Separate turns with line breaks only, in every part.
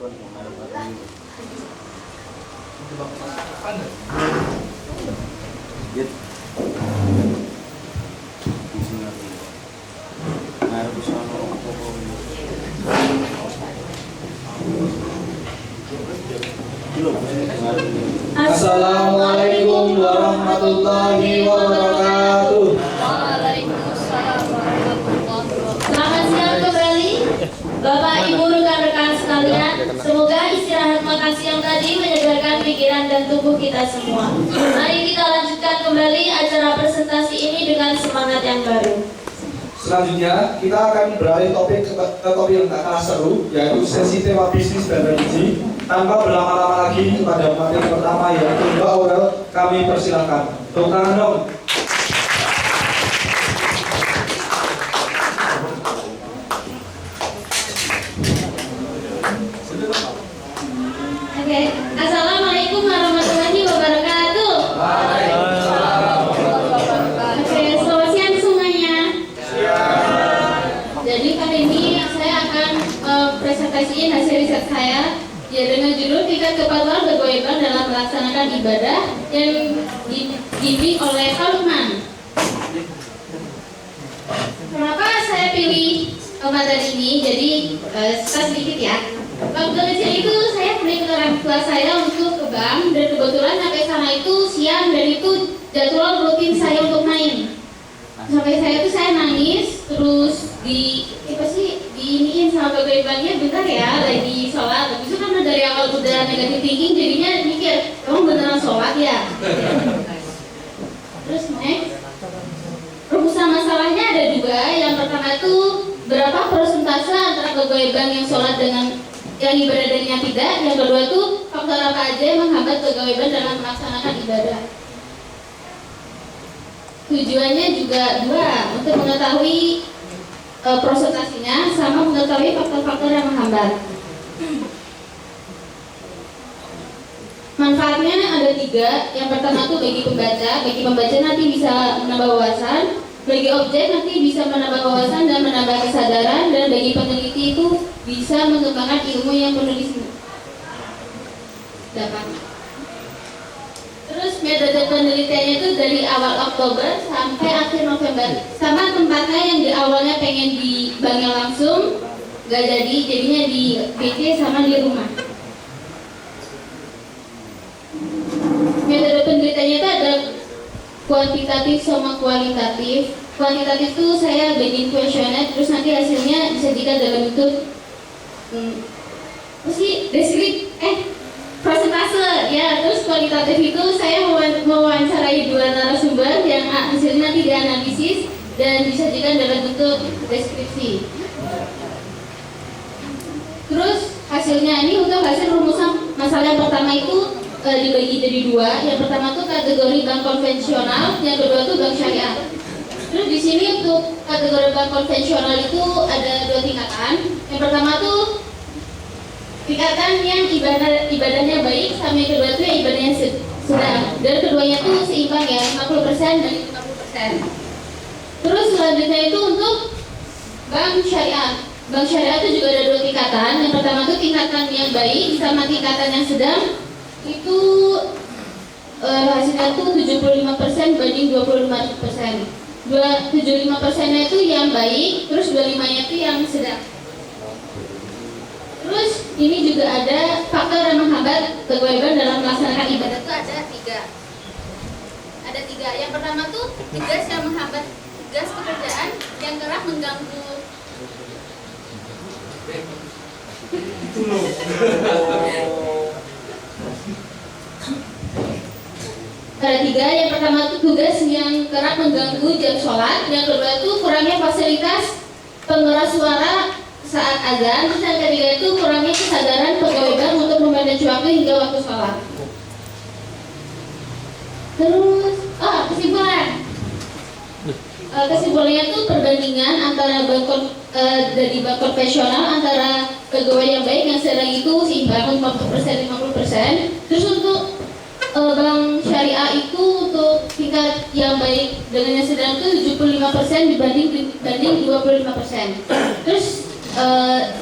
Assalamualaikum warahmatullahi wabarakatuh.
Waalaikumsalam warahmatullahi wabarakatuh. Selamat siang kembali, Bapak Ibu rekan-rekan sekalian. Semoga istirahat makan siang tadi menyegarkan pikiran dan tubuh kita semua. Mari kita lanjutkan kembali acara presentasi ini dengan semangat yang baru.
Selanjutnya kita akan beralih topik ke topik yang tak kalah seru, yaitu sesi tema bisnis dan religi. Tanpa berlama-lama lagi pada materi pertama, yaitu Mbak Aurel, kami persilakan. Tepuk tangan dong.
Oke, Assalamualaikum warahmatullahi wabarakatuh. Oke, selamat siang semuanya. Jadi kali ini saya akan presentasiin hasil riset saya, ya, dengan judul tingkat kepatuhan berkewajiban dalam melaksanakan ibadah yang dibimbing oleh Kalman. Kenapa saya pilih materi ini? Jadi sedikit ya. Waktu kecil itu saya pergi ke orang tua saya untuk ke bank, dan kebetulan sampai sana itu siang, dan itu jadwal rutin saya untuk main. Sampai saya nangis, terus diiniin sama pegawai banknya, bentar ya, lagi sholat. Habis itu karena dari awal udah negatif thinking, jadinya mikir, emang beneran sholat ya? Terus next, rumusan masalahnya ada dua. Yang pertama itu berapa persentase antara pegawai bank yang sholat dengan yang ibadah dan yang tidak. Yang kedua itu faktor apa aja yang menghambat pegawai bank dalam melaksanakan ibadah. Tujuannya juga dua, untuk mengetahui presentasinya sama mengetahui faktor-faktor yang menghambat. Manfaatnya ada tiga. Yang pertama itu bagi pembaca nanti bisa menambah wawasan, bagi objek nanti bisa menambah wawasan dan menambah kesadaran, dan bagi peneliti itu bisa mengembangkan ilmu yang penulis dapat. Terus metode penelitiannya itu dari awal Oktober sampai akhir November. Sama tempatnya yang di awalnya pengen di banknya langsung, gak jadi, jadinya di BC sama di rumah. Metode penelitiannya itu ada kuantitatif sama kualitatif. Kuantitatif itu saya bikin kuesioner, terus nanti hasilnya disajikan dalam bentuk presentase ya. Terus kualitatif itu saya mewawancarai dua narasumber yang hasilnya nanti dianalisis dan disajikan dalam bentuk deskripsi. Terus hasilnya ini untuk hasil rumusan masalah yang pertama itu dibagi jadi dua. Yang pertama itu kategori bank konvensional, yang kedua itu bank syariah. Terus di sini untuk kategori bank konvensional itu ada dua tingkatan. Yang pertama tuh tingkatan yang ibadahnya baik, sama yang kedua itu yang ibadahnya sedang. Dan keduanya tuh seimbang ya, 50% dan 50%. Terus selanjutnya itu untuk bank syariah. Bank syariah itu juga ada dua tingkatan. Yang pertama itu tingkatan yang baik sama tingkatan yang sedang. Itu hasilnya tuh 75% banding 25%. 75%-nya itu yang baik, terus 25-nya itu yang sedang. Terus ini juga ada faktor yang menghambat kewajiban dalam melaksanakan ibadah itu ada tiga. Yang pertama tuh tugas yang menghambat tugas pekerjaan yang kerap mengganggu. Ada tiga. Yang pertama itu tugas yang kerap mengganggu jam sholat. Yang kedua itu kurangnya fasilitas pengeras suara saat azan. Terus yang ketiga itu kurangnya kesadaran pegawai bank untuk memanage waktu hingga waktu sholat. Terus kesimpulannya itu perbandingan antara dari bank konvensional antara pegawai yang baik yang sedang itu seimbang 50% 50%. Terus untuk bank syariah itu untuk tingkat yang baik dengan yang sedang itu 75% dibanding 25%. Terus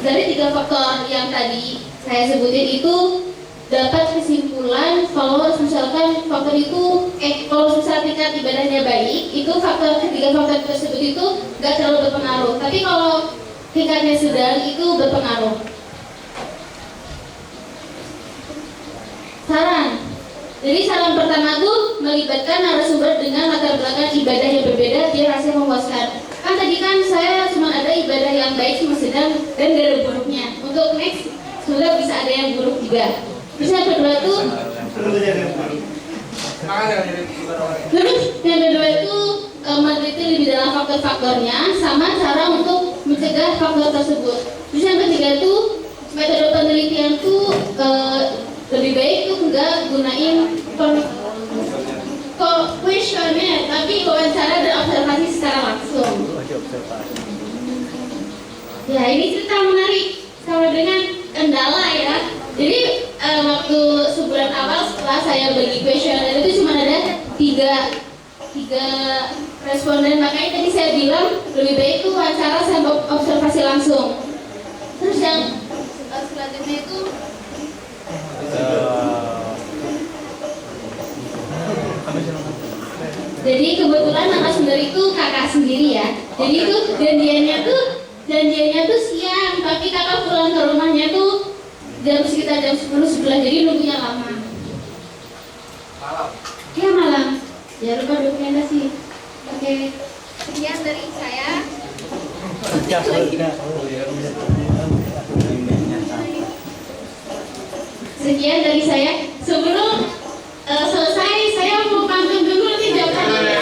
dari tiga faktor yang tadi saya sebutin itu dapat kesimpulan kalau misalkan faktor itu kalau misalnya tingkat ibadahnya baik, itu ketiga faktor tersebut itu nggak terlalu berpengaruh. Tapi kalau tingkatnya sedang itu berpengaruh. Saran. Jadi saran pertama tuh melibatkan narasumber dengan latar belakang ibadah yang berbeda biar hasil memuaskan. Kan tadi kan saya cuma ada ibadah yang baik cuma sedang dan gak ada buruknya. Untuk next sudah bisa ada yang buruk juga. Terus yang kedua tuh meneliti lebih dalam faktor-faktornya sama cara untuk mencegah faktor tersebut. Terus yang ketiga tuh metode penelitian tuh lebih baik tuh enggak gunain kuesioner, tapi wawancara dan observasi secara langsung. Ya, ini cerita menarik sama dengan kendala ya. Jadi waktu sebulan awal setelah saya bagi kuesioner itu cuma ada tiga responden, makanya tadi saya bilang lebih baik tuh wawancara sama observasi langsung. Terus yang selanjutnya itu jadi kebetulan narasumber itu kakak sendiri ya. Jadi itu janjiannya tuh siang, tapi kakak pulang ke rumahnya tuh sekitar jam 10-11, jadi nunggunya lama. Malam? Iya malam. Ya lupa dokumentasi. Oke. Sekian dari saya. Sekian dari saya. Sebelum selesai, saya mau pantun dulu nanti jawabannya.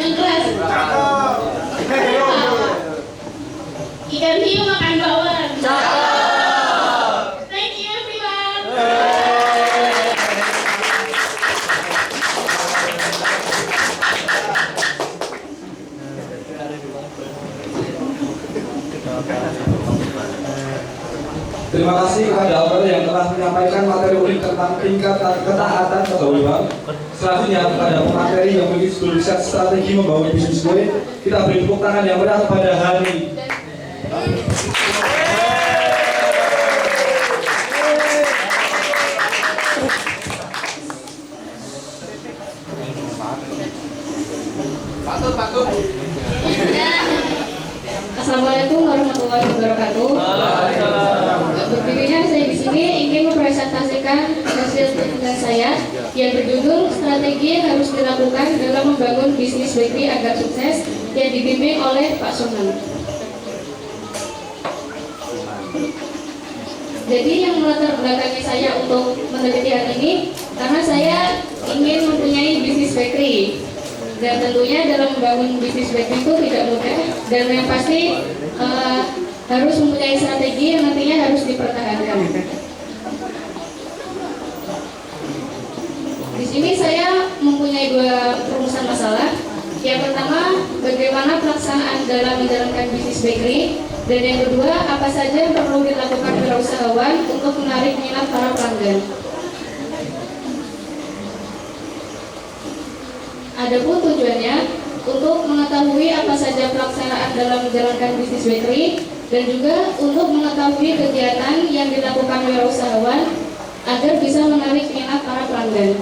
Yang kelas. Ikan hiu makan bawang. Thank you everyone.
Terima kasih kepada Aurel yang telah menyampaikan materi unik tentang tingkat ketaatan pegawai. Selanjutnya kepada pemateri yang memiliki studi riset strategi membangun bisnis gue, kita beri tepuk tangan yang meriah kepada Hani. Patut.
Assalamualaikum warahmatullahi wabarakatuh. Berdirinya saya di sini ingin mempresentasikan hasil penelitian saya yang berjudul strategi yang harus dilakukan dalam membangun bisnis bakery agar sukses yang dibimbing oleh Pak Sunan. Jadi yang melatar belakangi saya untuk meneliti hal ini karena saya ingin mempunyai bisnis bakery. Dan tentunya dalam membangun bisnis bakery itu tidak mudah dan yang pasti harus mempunyai strategi yang nantinya harus dipertahankan. Di sini saya mempunyai dua rumusan masalah. Yang pertama, bagaimana pelaksanaan dalam menjalankan bisnis bakery, dan yang kedua, apa saja yang perlu dilakukan wirausahawan untuk menarik minat para pelanggan. Adapun tujuannya untuk mengetahui apa saja pelaksanaan dalam menjalankan bisnis bakery dan juga untuk mengetahui kegiatan yang dilakukan wirausahawan agar bisa menarik minat para pelanggan.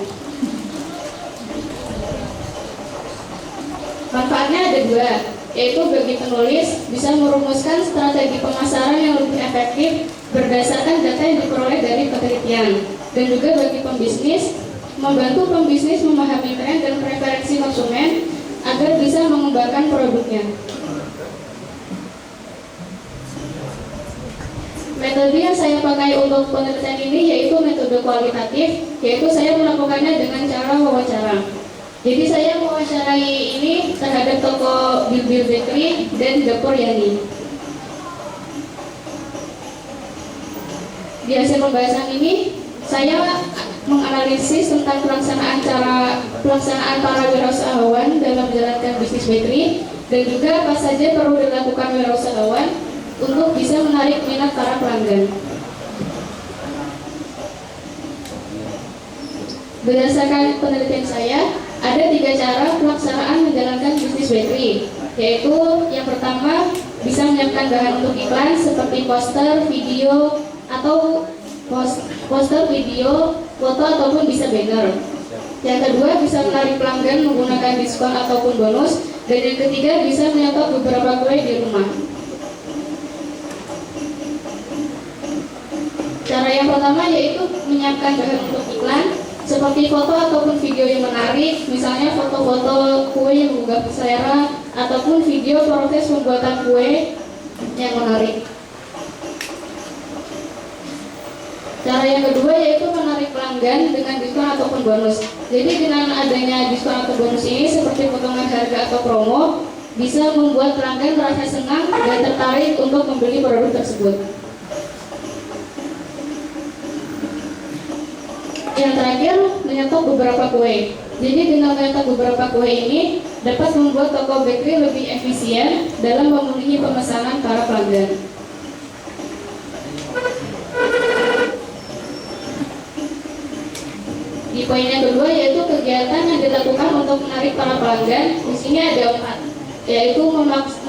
Manfaatnya ada dua, yaitu bagi penulis bisa merumuskan strategi pemasaran yang lebih efektif berdasarkan data yang diperoleh dari penelitian, dan juga bagi pembisnis membantu pembisnis memahami tren dan preferensi konsumen agar bisa mengembangkan produknya. Metode yang saya pakai untuk penelitian ini yaitu metode kualitatif, yaitu saya melakukannya dengan cara wawancara. Jadi saya mewawancarai ini terhadap toko Bil Bakery dan Dapur Yani. Di hasil pembahasan ini saya menganalisis tentang pelaksanaan para wirausahawan dalam menjalankan bisnis bakery dan juga apa saja perlu dilakukan wirausahawan untuk bisa menarik minat para pelanggan. Berdasarkan penelitian saya, ada 3 cara pelaksanaan menjalankan bisnis bakery, yaitu yang pertama bisa menyiapkan bahan untuk iklan seperti poster, video, atau poster, video, foto, ataupun bisa banner. Yang kedua, bisa menarik pelanggan menggunakan diskon ataupun bonus. Dan yang ketiga, bisa menyetok beberapa kue di rumah. Cara yang pertama yaitu menyiapkan bahan untuk iklan seperti foto ataupun video yang menarik, misalnya foto-foto kue yang menggugah selera ataupun video proses pembuatan kue yang menarik. Cara yang kedua yaitu menarik pelanggan dengan diskon ataupun bonus. Jadi dengan adanya diskon atau bonus ini seperti potongan harga atau promo bisa membuat pelanggan merasa senang dan tertarik untuk membeli produk tersebut. Yang terakhir, menyetok beberapa kue. Jadi dengan menyetok beberapa kue ini dapat membuat toko bakery lebih efisien dalam memenuhi pemesanan para pelanggan. Di poin yang kedua yaitu kegiatan yang dilakukan untuk menarik para pelanggan. Di sini ada 4, yaitu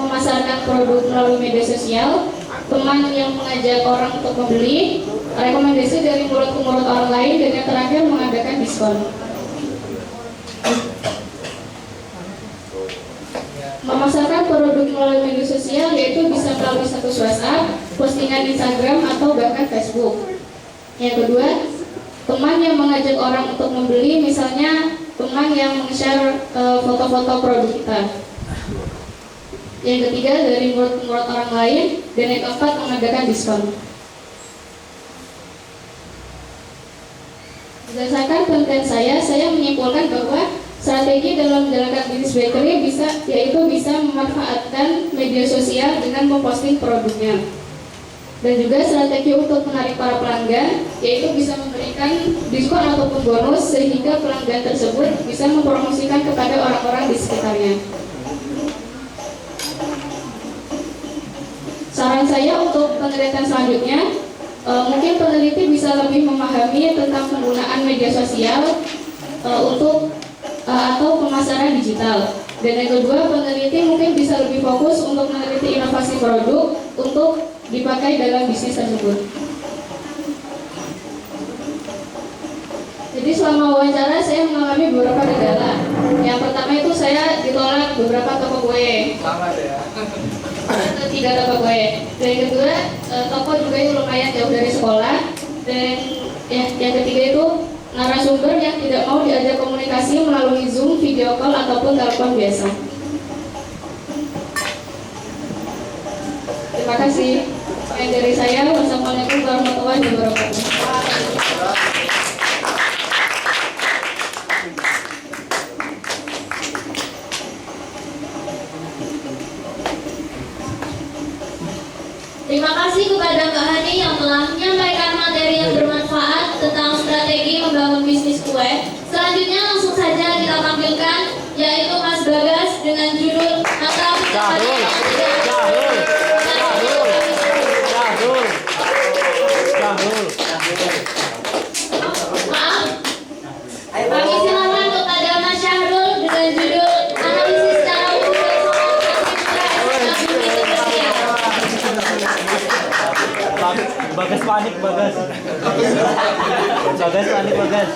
memasarkan produk melalui media sosial, teman yang mengajak orang untuk membeli, rekomendasi dari mulut ke mulut orang lain, dan yang terakhir mengadakan diskon. Memasarkan produk melalui media sosial yaitu bisa melalui status WhatsApp, postingan Instagram, atau bahkan Facebook. Yang kedua, teman yang mengajak orang untuk membeli, misalnya teman yang meng-share foto-foto produk kita. Yang ketiga, dari mulut ke mulut orang lain, dan yang keempat, mengadakan diskon. Berdasarkan penelitian saya menyimpulkan bahwa strategi dalam menjalankan bisnis bakery bisa memanfaatkan media sosial dengan memposting produknya. Dan juga strategi untuk menarik para pelanggan, yaitu bisa memberikan diskon ataupun bonus sehingga pelanggan tersebut bisa mempromosikan kepada orang-orang di sekitarnya. Saran saya untuk penelitian selanjutnya, mungkin peneliti bisa lebih memahami tentang penggunaan media sosial atau pemasaran digital. Dan yang kedua, peneliti mungkin bisa lebih fokus untuk meneliti inovasi produk untuk dipakai dalam bisnis tersebut. Jadi selama wawancara saya mengalami beberapa kendala. Yang pertama itu saya ditolak beberapa toko kue.
Selamat ya.
3 toko kue. Dan yang kedua, toko juga itu lumayan jauh dari sekolah. Dan yang ketiga itu narasumber yang tidak mau diajak komunikasi melalui Zoom, video call, ataupun telepon biasa. Terima kasih. Sekian dari saya. Wassalamualaikum warahmatullahi wabarakatuh.
Terima kasih kepada Mbak Hani yang telah menyampaikan materi yang bermanfaat tentang strategi membangun bisnis kue. Selanjutnya langsung saja kita tampilkan yaitu Mas Bagas dengan judul atau Maaf. Kami silakan kepada Mas Syahrul dengan judul analisis secara umum.
Bagas panik, Bagas. Bagas panik, Bagas.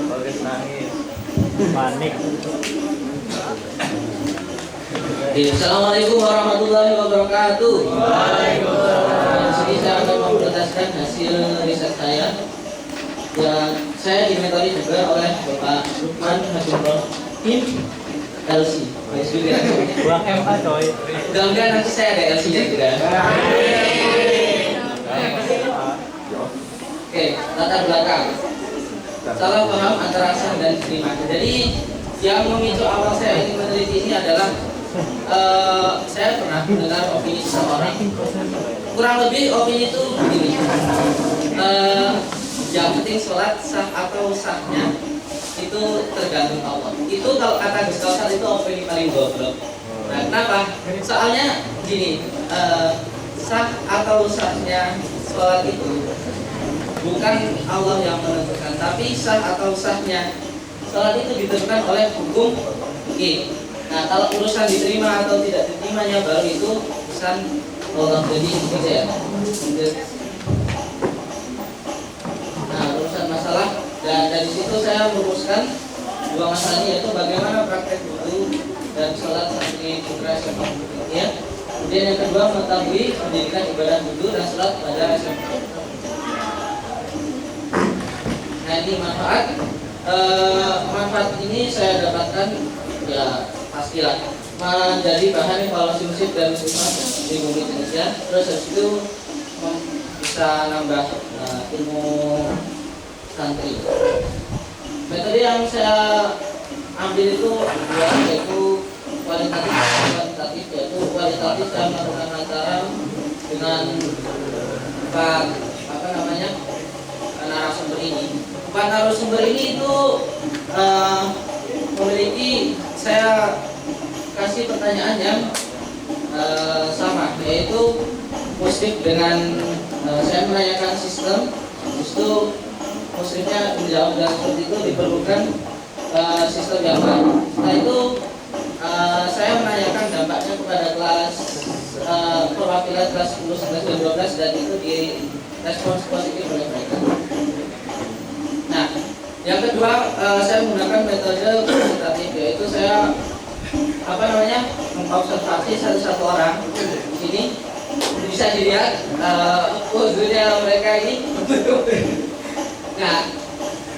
Bagas nangis. Panik.
Assalamualaikum warahmatullahi wabarakatuh.
Waalaikumsalam.
Di sini saya akan mempresentasikan hasil riset saya. Dan saya dimentori juga oleh Bapak Lukman Hajimroh Kim LC.
Buang MA coy.
Mudah-mudahan nanti saya ada LC-nya juga. Oke, latar belakang. Salah paham antara sah dan terima. Jadi yang memicu awal saya ingin meneliti ini adalah saya pernah mendengar opini seseorang. Kurang lebih opini itu begini. Yang penting sholat sah atau sahnya itu tergantung Allah. Itu kalau kata Gus Kausar itu opini paling goblok. Nah, kenapa? Soalnya gini, sah atau sahnya sholat itu bukan Allah yang menentukan, tapi sah atau sahnya sholat itu ditentukan oleh hukum fikih. Nah, kalau urusan diterima atau tidak diterimanya baru itu urusan Allah. Jadi gitu ya. Nah, urusan masalah dan dari situ saya merumuskan dua masalah ini, yaitu bagaimana praktek wudu dan sholat santri putra SMA ya. Kemudian yang kedua mengetahui pendidikan ibadah wudu dan sholat pada SMA. Nah, ini manfaat ini saya dapatkan ya pastilah menjadi bahan evaluasi musik dan muslimah di bumi Indonesia. Terus habis itu bisa nambah ilmu santri. Metode yang saya ambil itu dua, yaitu kualitatif dan kuantitatif. Yaitu kualitatif saya melakukan acara dengan empat narasumber ini. Empat narasumber ini itu memiliki, saya kasih pertanyaan yang sama, yaitu musik dengan saya menanyakan sistem, itu musiknya menjawab dan seperti itu diperlukan sistem yang baik. Setelah itu saya menanyakan dampaknya kepada kelas perwakilan kelas 10, 11, dan 12 dan itu di respons positif oleh mereka. Nah, yang kedua saya menggunakan metode kuantitatif, yaitu saya mengobservasi satu-satu orang di sini. Bisa dilihat wujudnya mereka ini. Nah,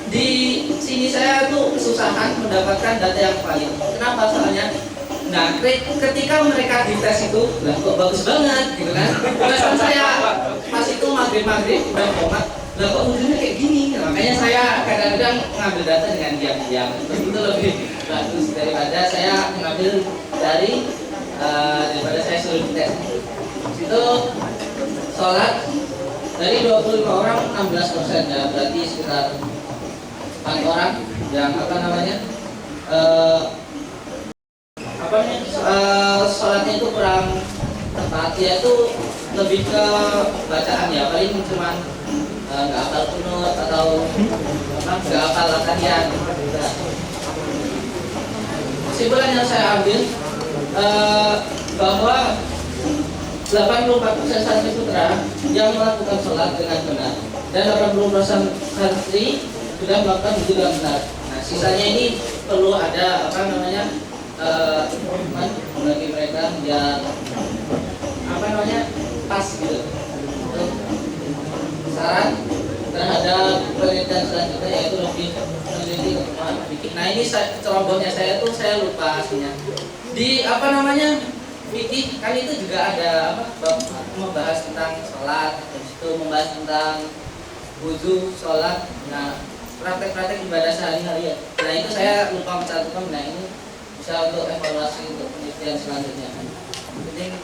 di sini saya tuh kesusahan mendapatkan data yang valid. Kenapa? Soalnya, nah ketika mereka dites itu, lah kok bagus banget gitu kan. Perasaan saya pas itu maghrib udah komat, lah kok wujudnya kayak gini. Makanya saya kadang-kadang mengambil data dengan diam-diam. Itu lebih bagus daripada saya mengambil daripada saya suruh dites. Itu sholat dari 25 orang 16% ya, berarti sekitar 4 orang yang sholatnya itu kurang tepat, yaitu lebih ke bacaan ya, paling cuma nggak hafal kunut atau nggak hafal latihan. Kesimpulan yang saya ambil bahwa 84% santri putra yang melakukan sholat dengan benar dan 80% santri sudah melakukan wudu dengan benar. Nah, sisanya ini perlu ada bagi mereka biar pas gitu. Saran terhadap penelitian selanjutnya yaitu lebih meneliti kebutuhan fikih. Nah, ini cerobohnya saya lupa aslinya. Di fikih kan itu juga ada membahas tentang sholat, habis itu membahas tentang wudu, sholat, nah praktek-praktek ibadah sehari-hari ya. Nah, itu saya lupa mencatatkan. Nah, ini bisa untuk evaluasi untuk penelitian selanjutnya. Jadi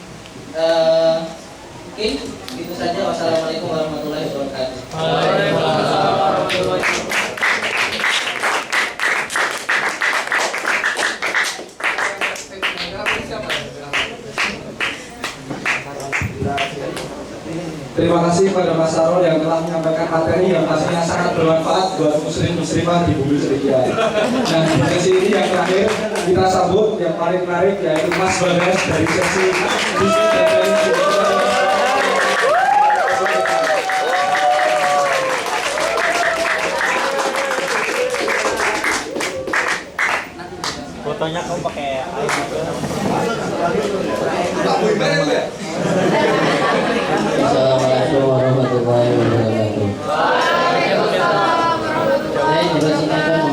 mungkin itu saja. Wassalamualaikum warahmatullahi wabarakatuh.
Waalaikumsalam warahmatullahi wabarakatuh.
Terima kasih kepada Mas Sarul yang telah menyampaikan materi yang pastinya sangat bermanfaat buat muslim-muslimah di bumi Serigia. Nah, di sesi ini yang terakhir kita sambut yang paling menarik yaitu Mas Bagas dari sesi bisnis dan
Fotonya kamu pakai iPhone.
Assalamualaikum warahmatullahi wabarakatuh. Saya juga singkatkan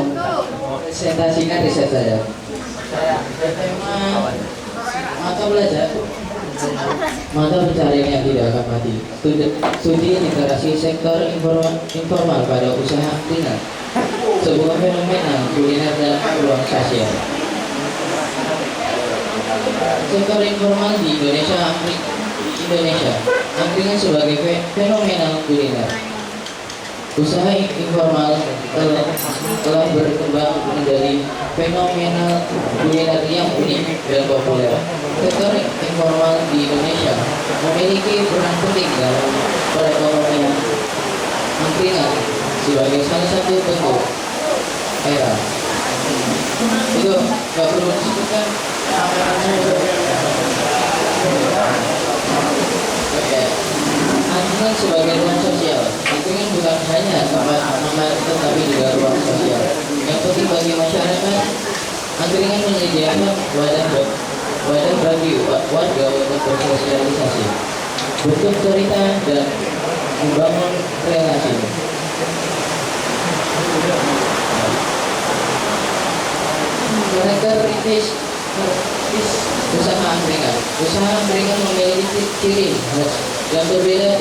presentasikan riset saya. Tema mata belajar, mata pencarian yang tidak akan mati. Studi integrasi sektor informal pada usaha kuliner, sebuah fenomena kuliner dalam ruang sosial. Sektor informal di Indonesia, angkringan sebagai fenomenal kuliner. Usaha informal telah berkembang menjadi fenomenal kuliner yang unik dan populer. Sektor informal di Indonesia memiliki peran penting dalam perekonomian angkringan sebagai salah satu bentuk era itu nggak perlu disebutkan anggarannya. Oke, anggaran sebagai ruang sosial itu kan bukan hanya tempat makan tetapi juga ruang sosial. Yang penting bagi masyarakat, anggaran menyediakan wadah bagi warga untuk bersosialisasi, bentuk cerita dan membangun relasi. Karakteristik usaha angkringan. Usaha angkringan memiliki ciri khas yang berbeda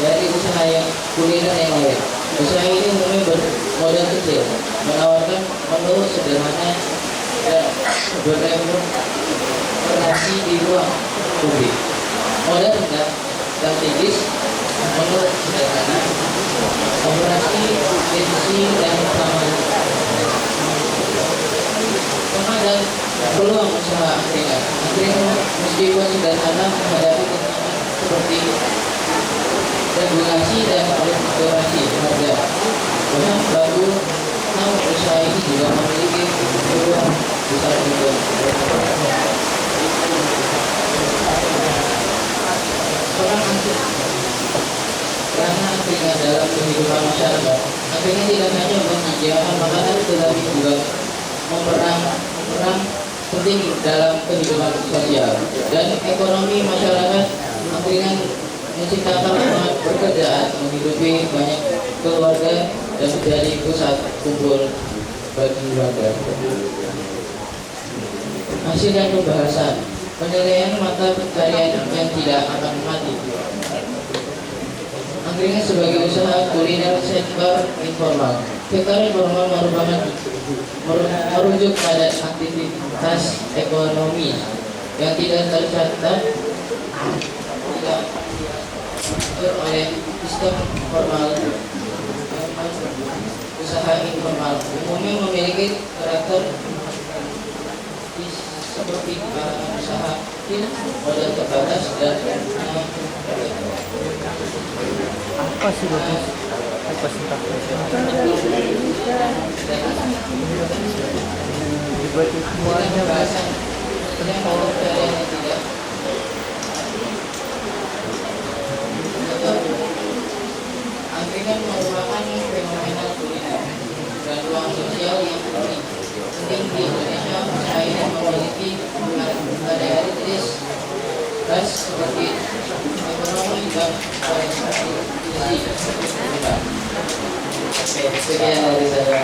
dari usaha yang kuliner yang lain. Usaha ini umumnya bermodal kecil, menawarkan menu sederhana dan beroperasi di ruang publik. Modal rendah, strategis, menu sederhana, operasi efisien dan ramah dan peluang usaha angkringan. Angkringan meskipun sederhana menghadapi tantangan seperti regulasi dan fluktuasi harga bahan baku, namun usaha ini juga memiliki peluang besar untuk karena angkringan dalam kehidupan masyarakat. Angkringan tidak hanya menyediakan makanan tetapi juga memeran penting dalam kehidupan sosial dan ekonomi masyarakat. Angkringan menciptakan lapangan pekerjaan, menghidupi banyak keluarga dan menjadi pusat kumpul bagi warga. Hasil dan pembahasan penilaian mata pencarian yang tidak akan mati. Angkringan sebagai usaha kuliner sektor informal. Sektor informal merujuk pada aktivitas ekonomi yang tidak tercatat oleh sistem formal. Usaha informal umumnya memiliki karakter seperti usaha kecil, modal terbatas dan
Apa sih bagus? Apa sih tak? Dibaca semuanya
bahasan yang mau kalian tidak. Angkringan merupakan fenomena kuliner dan ruang sosial yang penting di Indonesia. Usaha ini memiliki karakteristik khas seperti ekonomi dan pariwisata. Sekian dari saya.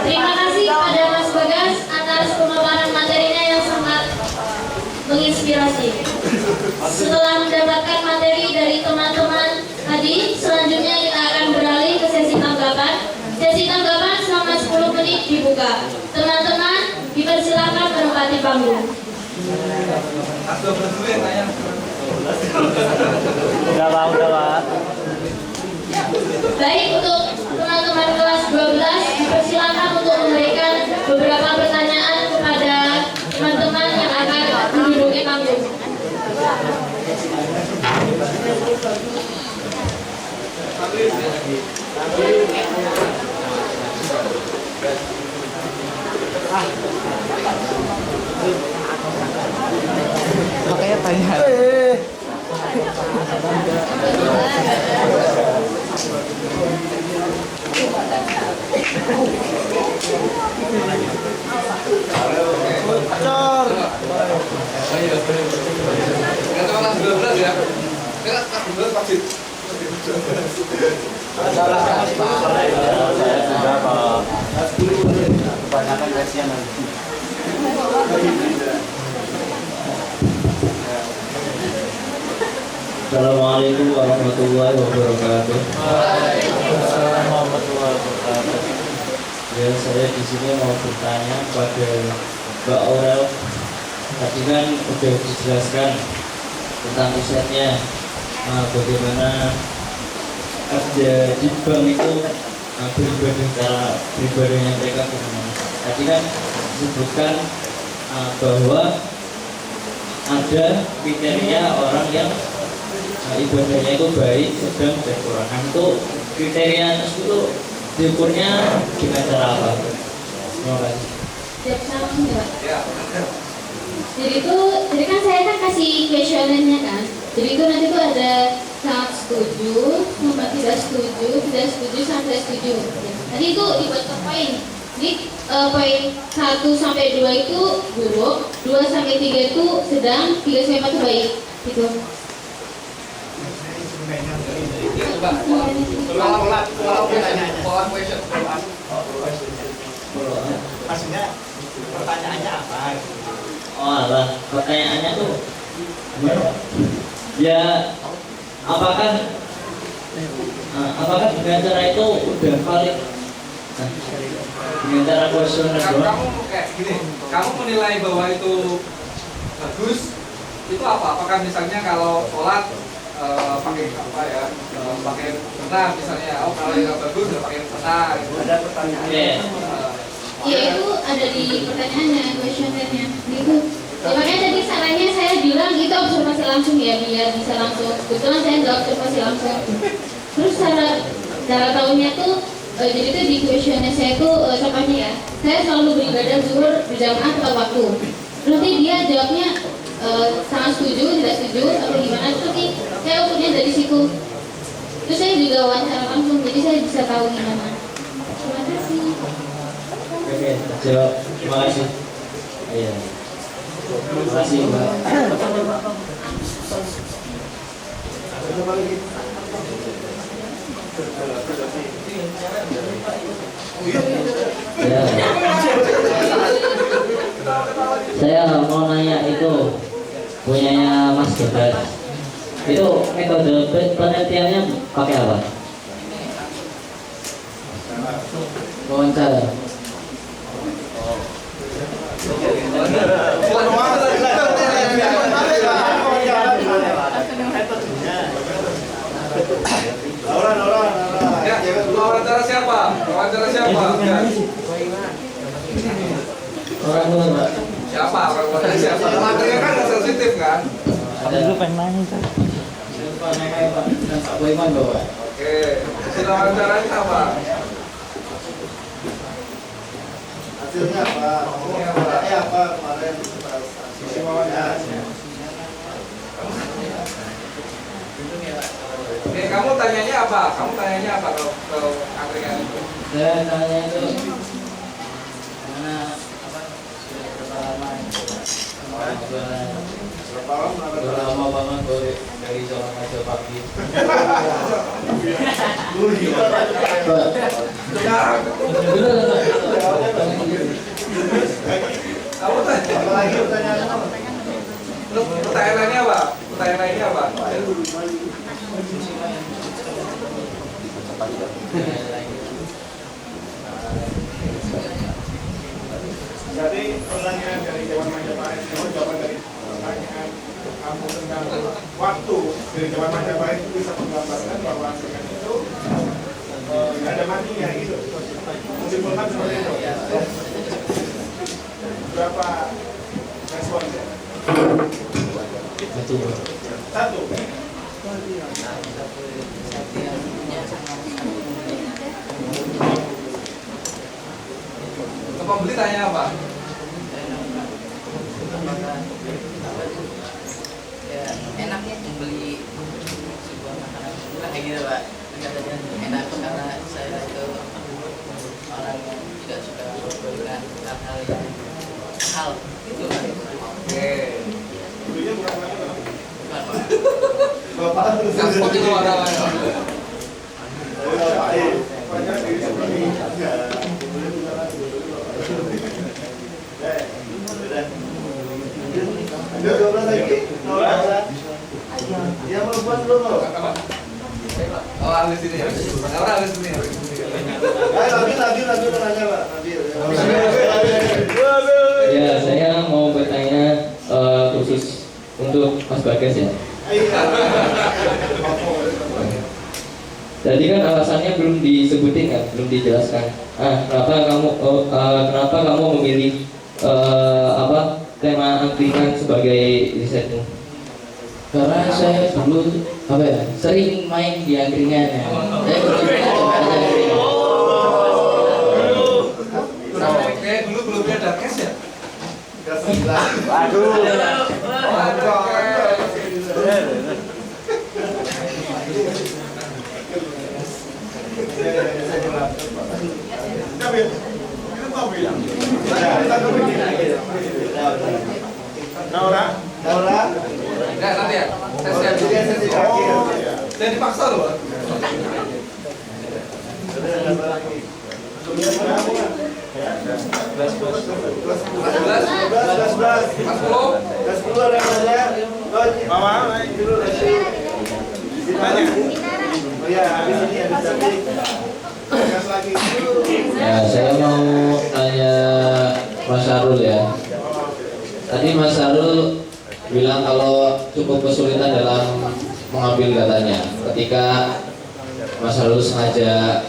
Terima kasih kepada Mas Bagas atas pemaparan materinya yang sangat menginspirasi. Setelah mendapatkan materi dari teman-teman tadi, selanjutnya kita akan beralih ke sesi tanggapan. Sesi tanggapan selama 10 menit dibuka. Teman-teman dipersilakan menempati panggung.
Udah lah.
Baik, untuk teman-teman kelas 12 dipersilakan untuk memberikan beberapa pertanyaan kepada teman-teman yang akan menduduki panggung.
Makanya tanya. Bocor.
Kelas 12 ya. Kelas 12 pasti.
Saya sudah Pak. Kebanyakan kasihan nanti.
Assalamualaikum warahmatullahi wabarakatuh.
Waalaikumsalam warahmatullahi wabarakatuh.
Ya, saya di sini mau bertanya pada Mbak Aurel. Tadi kan udah dijelaskan tentang risetnya, bagaimana kerja di bank itu beribadah cara beribadahnya mereka gimana. Tadi kan disebutkan bahwa ada kriteria orang yang ibadahnya itu baik, sedang, dan kurang. Nah, itu kriteria tersebut diukurnya dengan cara apa? Terima kasih.
Jadi kan saya kan kasih kuesionernya kan. Jadi itu nanti tuh ada sangat setuju, sama tidak setuju, sampai setuju. Tadi itu dibuat ke poin. Jadi poin 1 sampai 2 itu buruk, 2 sampai 3 itu sedang, 3 sampai 4 itu baik. Gitu.
Maksudnya pertanyaannya apa?
Oh alah, pertanyaannya tuh ya apakah dengan cara itu udah valid? Dengan cara kuesioner doang?
Kamu kayak gini, kamu menilai bahwa itu bagus, itu apa? Apakah misalnya kalau sholat pakai apa ya? Pakai benar misalnya, oh kalau yang bagus udah pakai benar. Ada pertanyaan.
Ya itu ada di pertanyaannya, kuesionernya. Gitu. Ya, makanya tadi sarannya saya bilang itu observasi langsung ya, biar bisa langsung. Kebetulan saya nggak observasi langsung. Terus cara tahunya tuh jadi tuh di kuesioner saya tuh contohnya ya, saya selalu beribadah zuhur berjamaah tepat waktu. Nanti dia jawabnya sangat setuju, tidak setuju, atau gimana? Terus saya ukurnya dari situ. Terus saya juga wawancara langsung, jadi saya bisa tahu gimana. Terima kasih.
Oke, jawab. Terima kasih. Iya. Terima kasih, Mbak. Ya. Saya mau nanya itu punyanya Mas Gebet. Itu metode penelitiannya pakai apa? Wawancara.
Ya, wawancara siapa? Wawancara siapa? Ya.
Orang luar, Pak.
Siapa? Wawancara siapa? Materinya kan nggak sensitif kan?
Ada
Dulu pengen nanya itu.
Siapa namanya Pak? Dan Pak Boyman bawa.
Oke, hasil wawancaranya apa?
Hasilnya apa? Hasilnya apa kemarin? Sisi wawancaranya.
Oke, kamu tanyanya apa? Ke angkringan itu?
Saya tanya itu mana apa sudah berapa lama jualan lama banget dari jam aja pagi.
Kamu tanya
Apa lagi pertanyaan apa?
Terus pertanyaan lainnya apa?
Jadi pertanyaan dari Dewan Majapahit itu jawaban dari pertanyaan kamu tentang waktu dari Dewan Majapahit itu bisa menggambarkan bahwa dengan itu nggak ada matinya gitu. Menyimpulkan seperti itu. Berapa responnya? Satu.
Ke pembeli tanya apa?
Ya, enak ya membeli sebuah makanan kayak gitu Pak. Katanya enak karena saya itu orang yang tidak suka memberikan hal-hal yang hal gitu Pak.
Oke.
Belinya bukan lagi Pak.
Bukan Pak.
Bapak terus.
Gampang itu warna-warna.
Banyak diri seperti ya. Ada 12 lagi? Ya mau buat belum?
Oh, habis ini. Orang habis ini.
Ayo lagi nanya Pak.
Ya, saya mau bertanya khusus untuk Mas Bagas ya. Tadi kan alasannya belum disebutin kan, belum dijelaskan. Kenapa kamu memilih tema angkringan sebagai risetmu? Karena saya dulu sering main di angkringan ya. Saya coba aja angkringan.
Kayak dulu belum ada cash ya?
Aduh. Naura?
Enggak, nanti ya. Sesi akhir. Saya dipaksa loh.
Mama, naik dulu. Tanya. Oh ya, habis ini gas lagi.
Ya, saya mau nanya Mas Sarul ya. Tadi Mas Sarul bilang kalau cukup kesulitan dalam mengambil datanya. Ketika Mas Sarul sengaja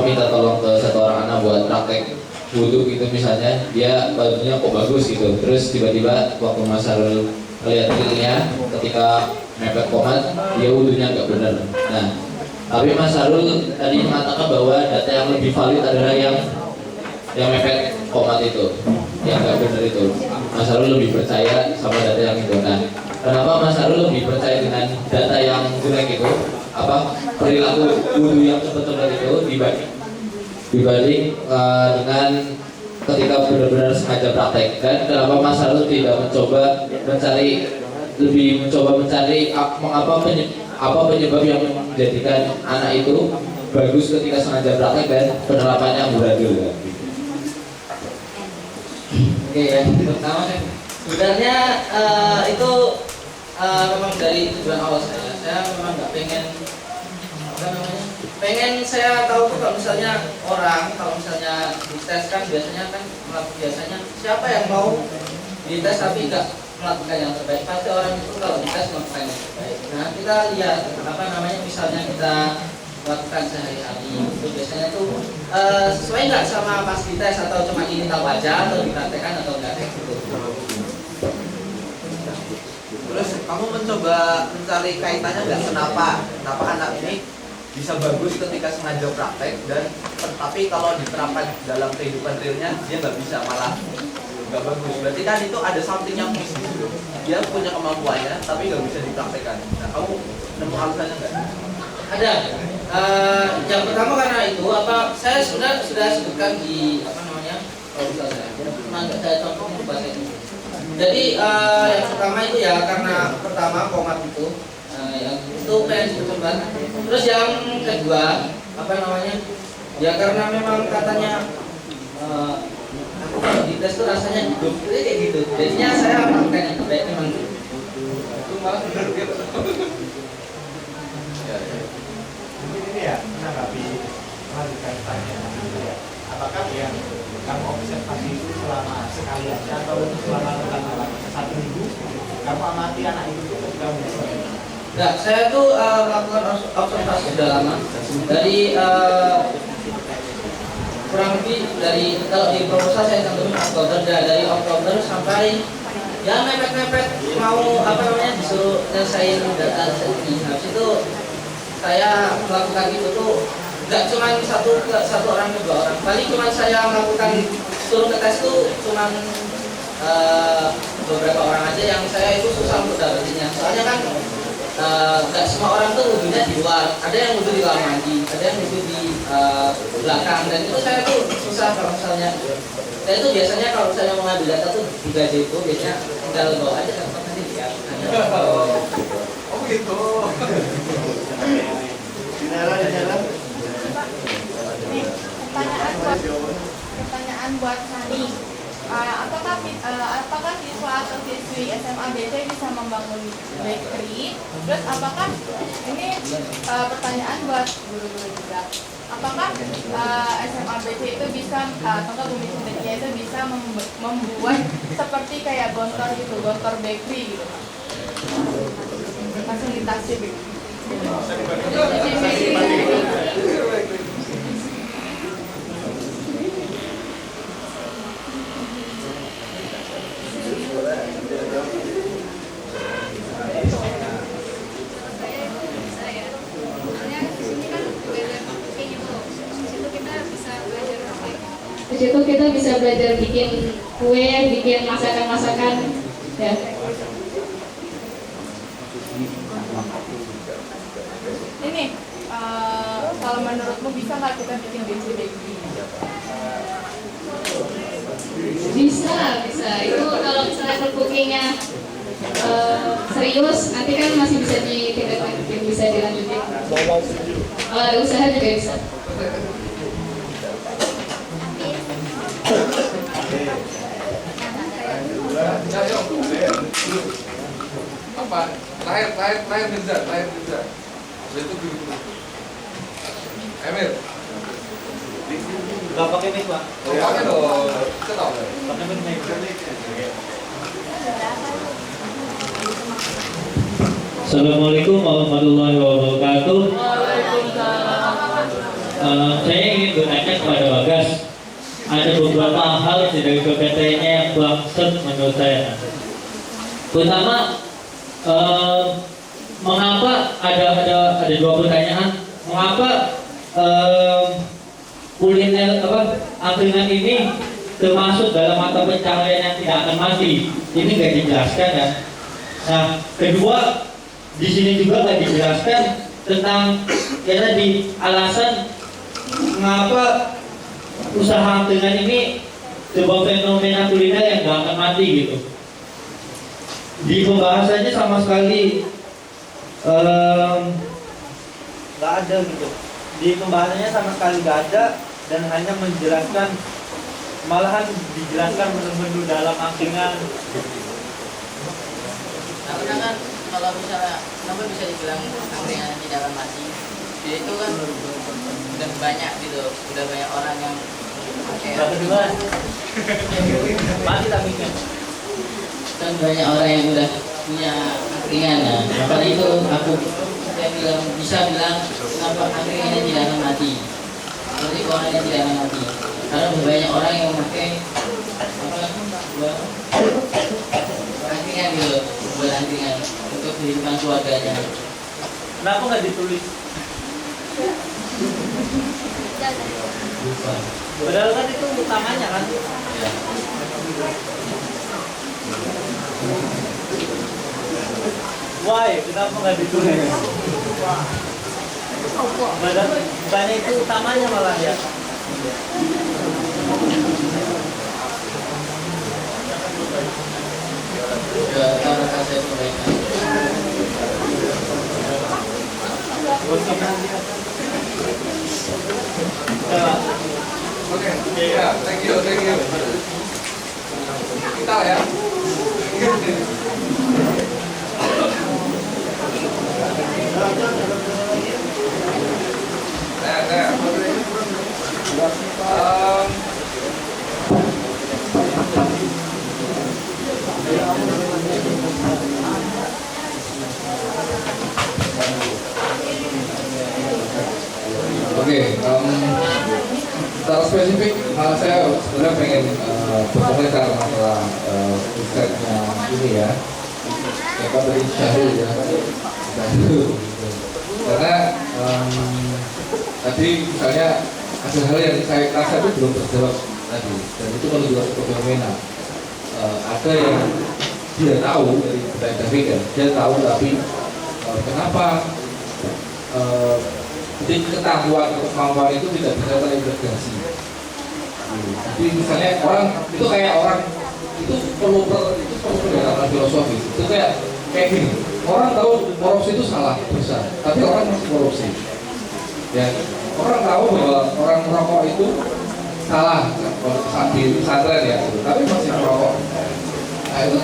minta tolong ke satu orang anak buat praktek wudhu gitu misalnya, dia bajunya kok bagus gitu. Terus tiba-tiba waktu Mas Sarul lihat realnya, ketika mepet komat, dia wudhunya nggak benar. Nah, tapi Mas Sarul tadi mengatakan bahwa data yang lebih valid adalah yang mepet komat itu, yang nggak benar itu. Mas Sarul lebih percaya sama data yang itu. Nah, kenapa Mas Sarul lebih percaya dengan data yang jelek itu? Perilaku wudhu yang sebetulnya itu dibanding dengan ketika benar-benar sengaja praktek? Dan kenapa Mas Sarul tidak mencoba mencari apa penyebab yang menjadikan anak itu bagus ketika sengaja praktek dan penerapannya amburadul ya?
Oke, yang pertama sebenarnya itu memang dari tujuan awal saya memang nggak pengen saya tahu tuh kalau misalnya dites kan biasanya siapa yang mau dites tapi nggak melakukan yang terbaik, pasti orang itu kalau dites melakukan yang terbaik. Nah, kita lihat misalnya kita lakukan sehari-hari itu biasanya tuh sesuai nggak sama pas dites atau cuma ini tahu aja atau dipraktekkan atau enggak gitu.
Terus kamu mencoba mencari kaitannya nggak kenapa anak ini bisa bagus ketika sengaja praktek dan tapi kalau diterapkan dalam kehidupan realnya dia nggak bisa, malah nggak bagus. Berarti kan itu ada something yang miss gitu. Dia punya kemampuannya tapi nggak bisa dipraktekkan. Nah, kamu nemu alasannya nggak?
Ada. Yang pertama karena itu saya sudah sebutkan di proposal saya. Cuma nggak saya contoh bahasa itu. Jadi yang pertama itu ya karena pertama komat itu yang itu pengen disebutkan. Terus yang kedua ya karena memang katanya aku kalau dites tuh rasanya hidup kayak gitu. Jadinya saya melakukan yang terbaik memang gitu. Itu malah benar gitu.
Mungkin ini ya menanggapi melanjutkan pertanyaan ya. Apakah yang kamu observasi itu selama sekali aja atau selama 1 minggu kamu amati anak itu ketika mulai?
Enggak, saya tuh melakukan observasi sudah lama dari kurang lebih kalau di proposal saya cantumin Oktober, dari Oktober sampai ya mepet-mepet mau disuruh nyelesain data ini. Habis itu saya melakukan itu tuh nggak cuma satu orang ke 2 orang, paling cuma saya melakukan suruh ngetes tuh cuma beberapa orang aja yang saya itu susah untuk dapetinnya. Soalnya kan nggak semua orang tuh wudhunya di luar, ada yang wudhu di kamar mandi, ada yang wudhu di belakang, dan itu saya tuh susah kalau misalnya saya itu biasanya kalau saya mau ngambil data tuh di gaji itu biasanya tinggal bawa aja ke tempat nanti ya.
Oh gitu.
Pertanyaan buat Sani. Apakah siswa atau siswi SMA BC bisa membangun bakery? Terus apakah ini pertanyaan buat guru-guru juga? Apakah SMA BC itu bisa atau Bumi Cendekia itu bisa membuat seperti kayak Gontor gitu, Gontor bakery gitu? Fasilitasi begitu.
situ kita bisa belajar bikin kue, bikin masakan-masakan ya.
Ini kalau menurutmu bisa nggak kita bikin bakery?
Bisa. Itu kalau misalnya food cookingnya serius, nanti kan masih bisa ditingkatkan, bisa dilanjutin. Kalau ada usaha juga bisa.
Apa? Lahir Mirza. Itu dulu. Emir.
Gak pakai mic, Pak.
Pakai dong. Kita tahu.
Pakai mic.
Assalamualaikum warahmatullahi wabarakatuh. Saya ingin bertanya kepada Bagas. Ada beberapa hal dari PPT-nya yang bangsat menurut saya. Pertama, mengapa ada dua pertanyaan? Mengapa kuliner angkringan ini termasuk dalam mata pencaharian yang tidak akan mati? Ini nggak dijelaskan ya. Nah, kedua, di sini juga nggak dijelaskan tentang ya tadi alasan mengapa usaha angkringan ini sebuah fenomena kuliner yang nggak akan mati gitu. Di pembahasannya sama sekali
Nggak ada gitu. Di pembahasannya sama sekali nggak ada dan hanya menjelaskan, malahan dijelaskan menu-menu dalam angkringan.
Karena kan kalau misalnya kenapa bisa dibilang angkringan tidak akan mati? Dia itu kan udah banyak gitu, udah banyak orang yang pakai
Kedua, mati tapi kan.
Dan banyak orang yang udah punya angkringan ya. Maka itu saya bisa bilang kenapa angkringan ini tidak akan mati. Berarti orangnya tidak akan mati. Karena banyak orang yang memakai buat angkringan gitu, buat angkringan untuk kehidupan keluarganya.
Kenapa nggak ditulis? Padahal kan itu utamanya kan.
Ya.
Why? Kenapa nggak ditulis? Padahal bukannya itu utamanya malah ya.
Ya, karena saya perbaikan.
Oke, ya, thank you. Kita ya. Secara spesifik, saya sebenarnya pengen berkomentar masalah risetnya ini ya. Yang dari Syahrul ya, karena tadi misalnya ada hal yang saya rasa itu belum terjawab tadi, dan itu menunjukkan sebuah fenomena. Ada yang dia tahu dari budaya vegan, dia tahu tapi kenapa ketahuan atau kemampuan itu tidak bisa terintegrasi. Jadi misalnya orang itu kayak orang itu perlu pendekatan filosofis. Itu kayak gini, orang tahu korupsi itu salah besar, tapi orang masih korupsi. Ya, orang tahu bahwa orang merokok itu salah sambil pesantren ya, tapi masih merokok. Nah itu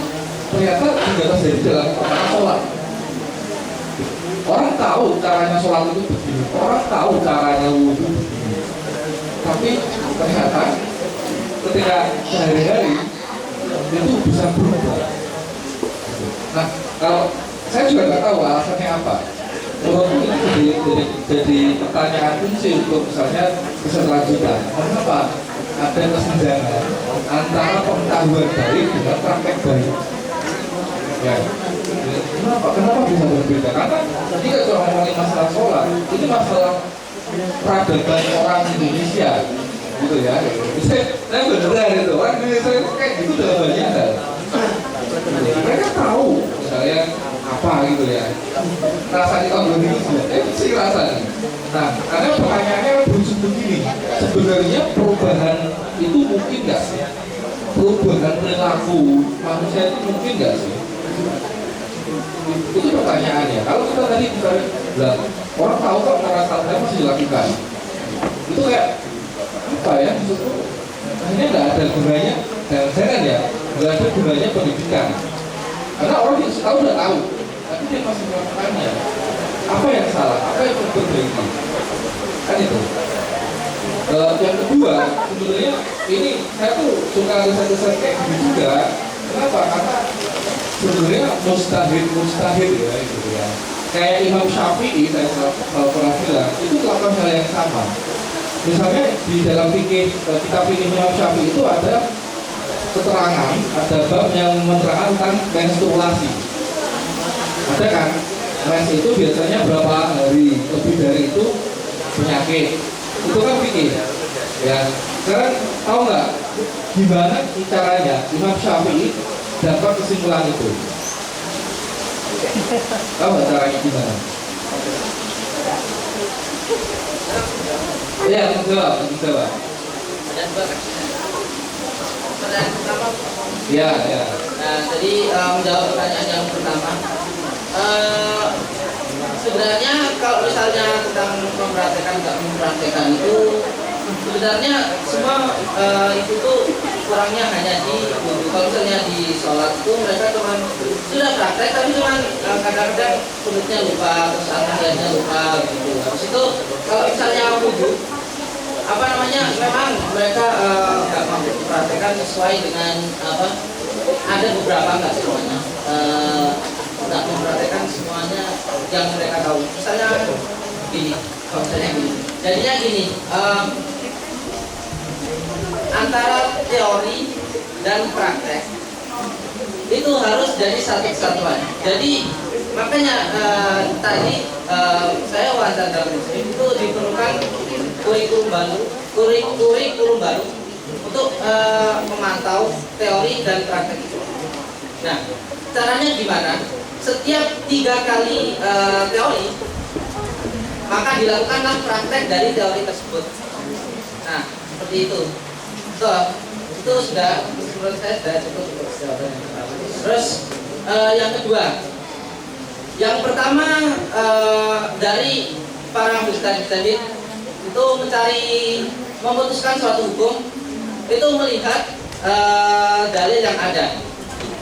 ternyata juga terjadi dalam perkara sholat. Orang tahu caranya sholat itu begini, orang tahu caranya wudhu begini, tapi ternyata ketika sehari-hari itu bisa berubah. Nah, kalau saya juga nggak tahu alasannya apa. Menurutku ini jadi pertanyaan kunci untuk misalnya keselanjutan. Kenapa ada kesenjangan antara pengetahuan baik dengan praktek baik? Ya. Kenapa bisa berbeda? Karena ketika kita ngomongin masalah sholat, ini masalah peradaban orang Indonesia. gitu ya. Saya beneran itu orang Indonesia itu kayak gitu dalam banyak hal. Mereka tahu misalnya apa gitu ya. Rasa di tahun 2009 sih rasanya. Nah, karena pertanyaannya berujuk begini, sebenarnya perubahan itu mungkin nggak sih? Perubahan perilaku manusia itu mungkin nggak sih? Itu pertanyaannya. Kalau kita tadi bilang orang tahu kok cara masih dilakukan, itu kayak apa ya? Akhirnya nggak ada gunanya, jangan ya, nggak ada gunanya pendidikan. Karena orang yang tahu udah tahu, tapi dia masih melakukannya. Apa yang salah? Apa yang perlu diperbaiki? Kan itu. Yang kedua, sebenarnya ini saya tuh suka riset-riset kayak gini juga. Kenapa? Karena sebenarnya mustahil ya gitu ya. Kayak Imam Syafi'i saya pernah bilang itu melakukan hal yang sama. Misalnya di dalam kitab fikih Imam Syafi'i itu ada keterangan, ada bab yang menerangkan tentang menstruasi. Ada kan? Mens itu biasanya berapa hari, lebih dari itu penyakit. Itu kan fikih. Ya. Sekarang tahu nggak gimana caranya Imam Syafi'i dapat kesimpulan itu? Tahu nggak caranya gimana? Ya, menjawab. Ya.
Nah, jadi menjawab pertanyaan yang pertama, sebenarnya kalau misalnya tentang mempraktekkan nggak mempraktekkan itu sebenarnya semua itu tuh kurangnya hanya di kalau misalnya di sholat itu mereka cuman sudah praktek tapi cuman kadang-kadang kulitnya lupa, terus tangannya lupa gitu. Habis itu kalau misalnya wudhu apa namanya memang mereka nggak mampu mempraktekkan sesuai dengan apa, ada beberapa nggak semuanya nggak mempraktekkan semuanya yang mereka tahu. Misalnya gini, kalau misalnya gini, jadinya gini, antara teori dan praktek itu harus jadi satu kesatuan. Jadi makanya tadi saya wawancara dalam itu diperlukan kurikulum baru untuk memantau teori dan praktek itu. Nah, caranya gimana? Setiap 3 kali teori maka dilakukanlah praktek dari teori tersebut. Nah, seperti itu. Itu sudah menurut saya sudah cukup jawaban yang pertama. Terus yang kedua, yang pertama dari para mujtahid itu memutuskan suatu hukum itu melihat dalil yang ada.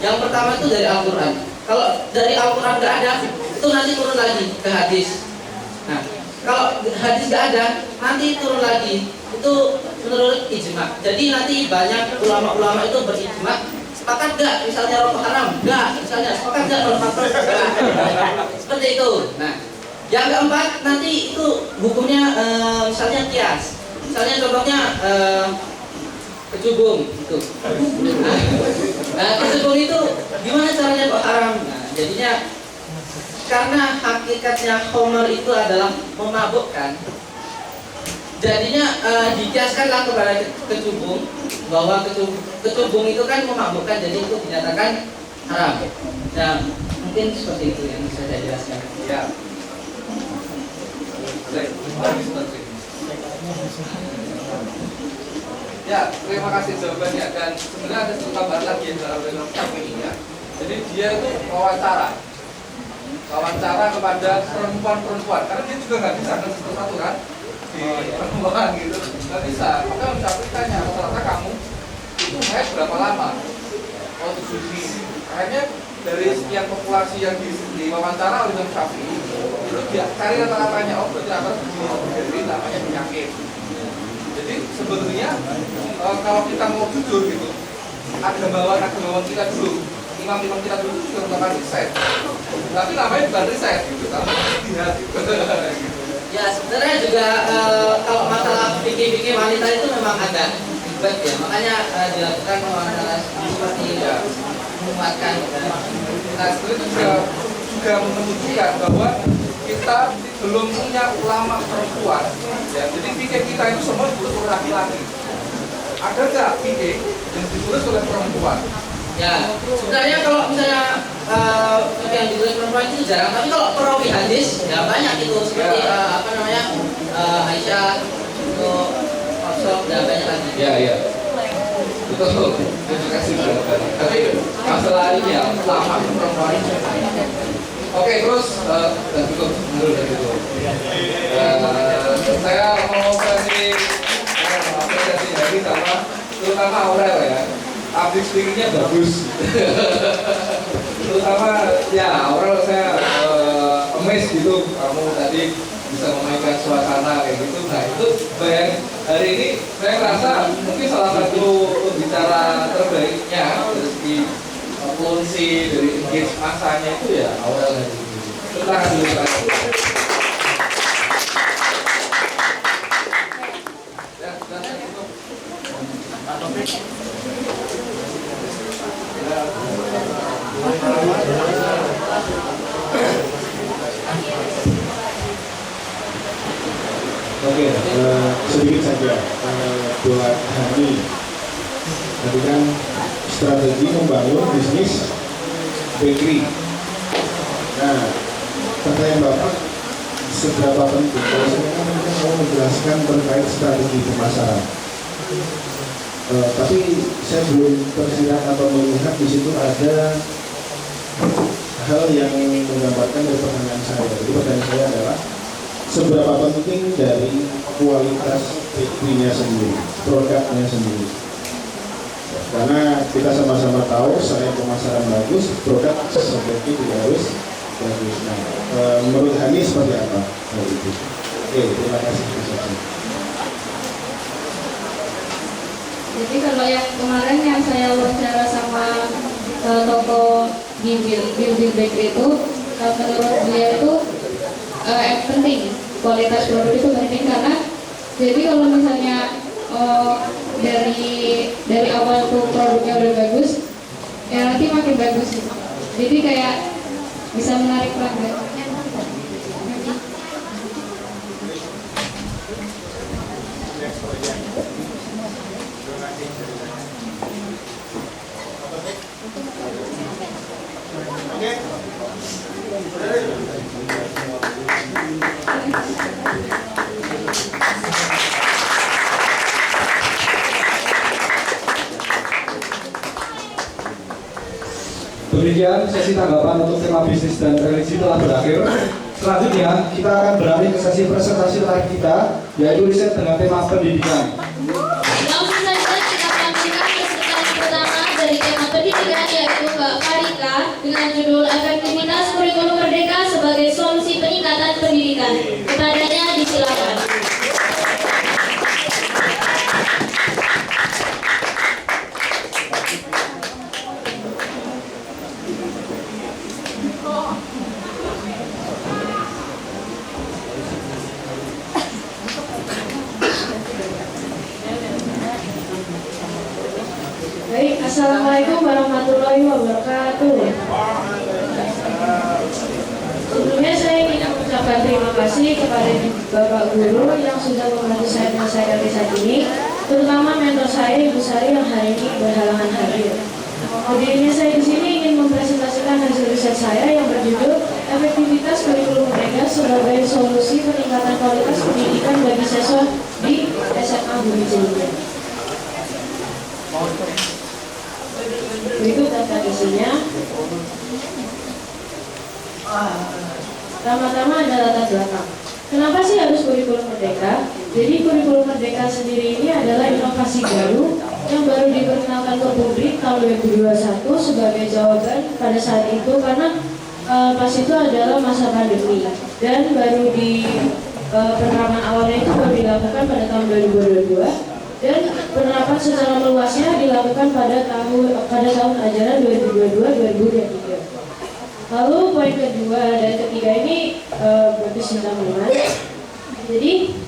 Yang pertama itu dari Al-Quran. Kalau dari Al-Quran nggak ada, itu nanti turun lagi ke hadis. Nah, kalau hadis nggak ada, nanti turun lagi. Itu menurut ijma. Jadi nanti banyak ulama-ulama itu berijma. Sepakat nggak? Misalnya rokok haram? Nggak. Misalnya sepakat nggak rokok haram? Nggak. Seperti itu. Nah, yang keempat nanti itu hukumnya misalnya kias. Misalnya contohnya kecubung itu. Nah, kecubung itu gimana caranya kok haram? Nah, jadinya karena hakikatnya khamar itu adalah memabukkan. Jadinya dikiaskanlah kepada kecubung bahwa kecubung itu kan memabukkan, jadi itu dinyatakan haram. Nah, mungkin seperti itu yang bisa saya jelaskan.
Ya. Ya, terima kasih jawabannya. Dan sebenarnya ada satu kabar lagi yang dalam ini ya. Jadi dia itu wawancara kepada perempuan-perempuan, karena dia juga nggak bisa kan satu-satu kan di perempuan gitu, nggak bisa. Maka Syafi'i tanya, rata-rata kamu itu haid berapa lama? Oh, 7 minggu. Akhirnya dari sekian populasi yang diwawancara oleh Imam Syafi'i itu dia cari rata-ratanya, oh berarti apa? Jadi namanya penyakit. Jadi sebetulnya kalau kita mau jujur gitu, agamawan kita dulu, imam-imam kita dulu juga melakukan riset. Tapi namanya bukan riset gitu, namanya lihat gitu.
Ya, sebenarnya juga kalau masalah fikih wanita itu memang agak ribet ya, makanya dilakukan wawancara seperti itu menguatkan.
Nah, itu juga menunjukkan bahwa kita belum punya ulama perempuan. Ya, jadi fikih kita itu semua butuh laki-laki. ada nggak PA yang ditulis oleh perempuan?
Ya, sebenarnya kalau misalnya yang ditulis perempuan itu jarang, tapi kalau perawi hadis ya banyak itu seperti Aisyah, untuk Hafsah, dan banyak lagi.
Ya. Betul. Terima kasih banyak. Tapi masalah ini ya lama perempuan. Oke, terus dan cukup dulu. Saya mau kasih apresiasi lagi sama terutama Aurel ya. Public speaking-nya bagus. Terutama ya Aurel, saya amazed gitu kamu tadi bisa memainkan suasana kayak gitu. Nah itu hari ini saya rasa mungkin salah satu pembicara terbaiknya dari segi fluency, dari engage masanya itu ya Aurel dari itu. Terima kasih.
Oke, sedikit saja buat Hani. Tadi kan strategi membangun bisnis bakery. Nah, pertanyaan Bapak, seberapa penting? Kalau saya kan mau menjelaskan terkait strategi pemasaran. Tapi saya belum tersirat atau melihat di situ ada hal yang menggambarkan dari pertanyaan saya. Jadi pertanyaan saya adalah seberapa penting dari kualitas bakery-nya sendiri, produknya sendiri. Karena kita sama-sama tahu selain pemasaran bagus, produk sebaiknya juga harus bagus. Nah, menurut Hani seperti apa hal itu? Oke, terima kasih.
Jadi kalau yang kemarin yang saya wawancara sama toko di Building Bakery itu, menurut dia itu penting, kualitas produk itu penting karena jadi kalau misalnya dari awal tuh produknya udah bagus, ya nanti makin bagus. Jadi kayak bisa menarik pelanggan.
Demikian sesi tanggapan untuk tema bisnis dan religi telah berakhir. Selanjutnya kita akan beralih ke sesi presentasi terakhir kita, yaitu riset dengan tema pendidikan.
Langsung saja kita tampilkan presentasi pertama dari tema pendidikan, yaitu Mbak Farika dengan judul Efektivitas Kurikulum Merdeka sebagai Solusi Peningkatan Pendidikan. Kepadanya disilakan.
Baik, Assalamualaikum warahmatullahi wabarakatuh. Sebelumnya saya ingin mengucapkan terima kasih kepada Bapak Guru yang sudah membantu saya menyelesaikan riset ini, terutama mentor saya Ibu Sari yang hari ini berhalangan hadir. Hadirnya saya di sini ingin mempresentasikan hasil riset saya yang berjudul Efektivitas Kurikulum Merdeka sebagai Solusi Peningkatan Kualitas Pendidikan bagi Siswa di SMA Budi Jaya. Berikut data isinya. Pertama-tama ada latar belakang. Kenapa sih harus kurikulum merdeka? Jadi kurikulum merdeka sendiri ini adalah inovasi baru yang baru diperkenalkan ke publik tahun 2021 sebagai jawaban pada saat itu karena pas itu adalah masa pandemi dan baru di penerapan awalnya itu baru dilakukan pada tahun 2022. Dan penerapan secara meluasnya dilakukan pada tahun ajaran 2022-2023. Lalu poin kedua dan ketiga ini berkesinambungan. Jadi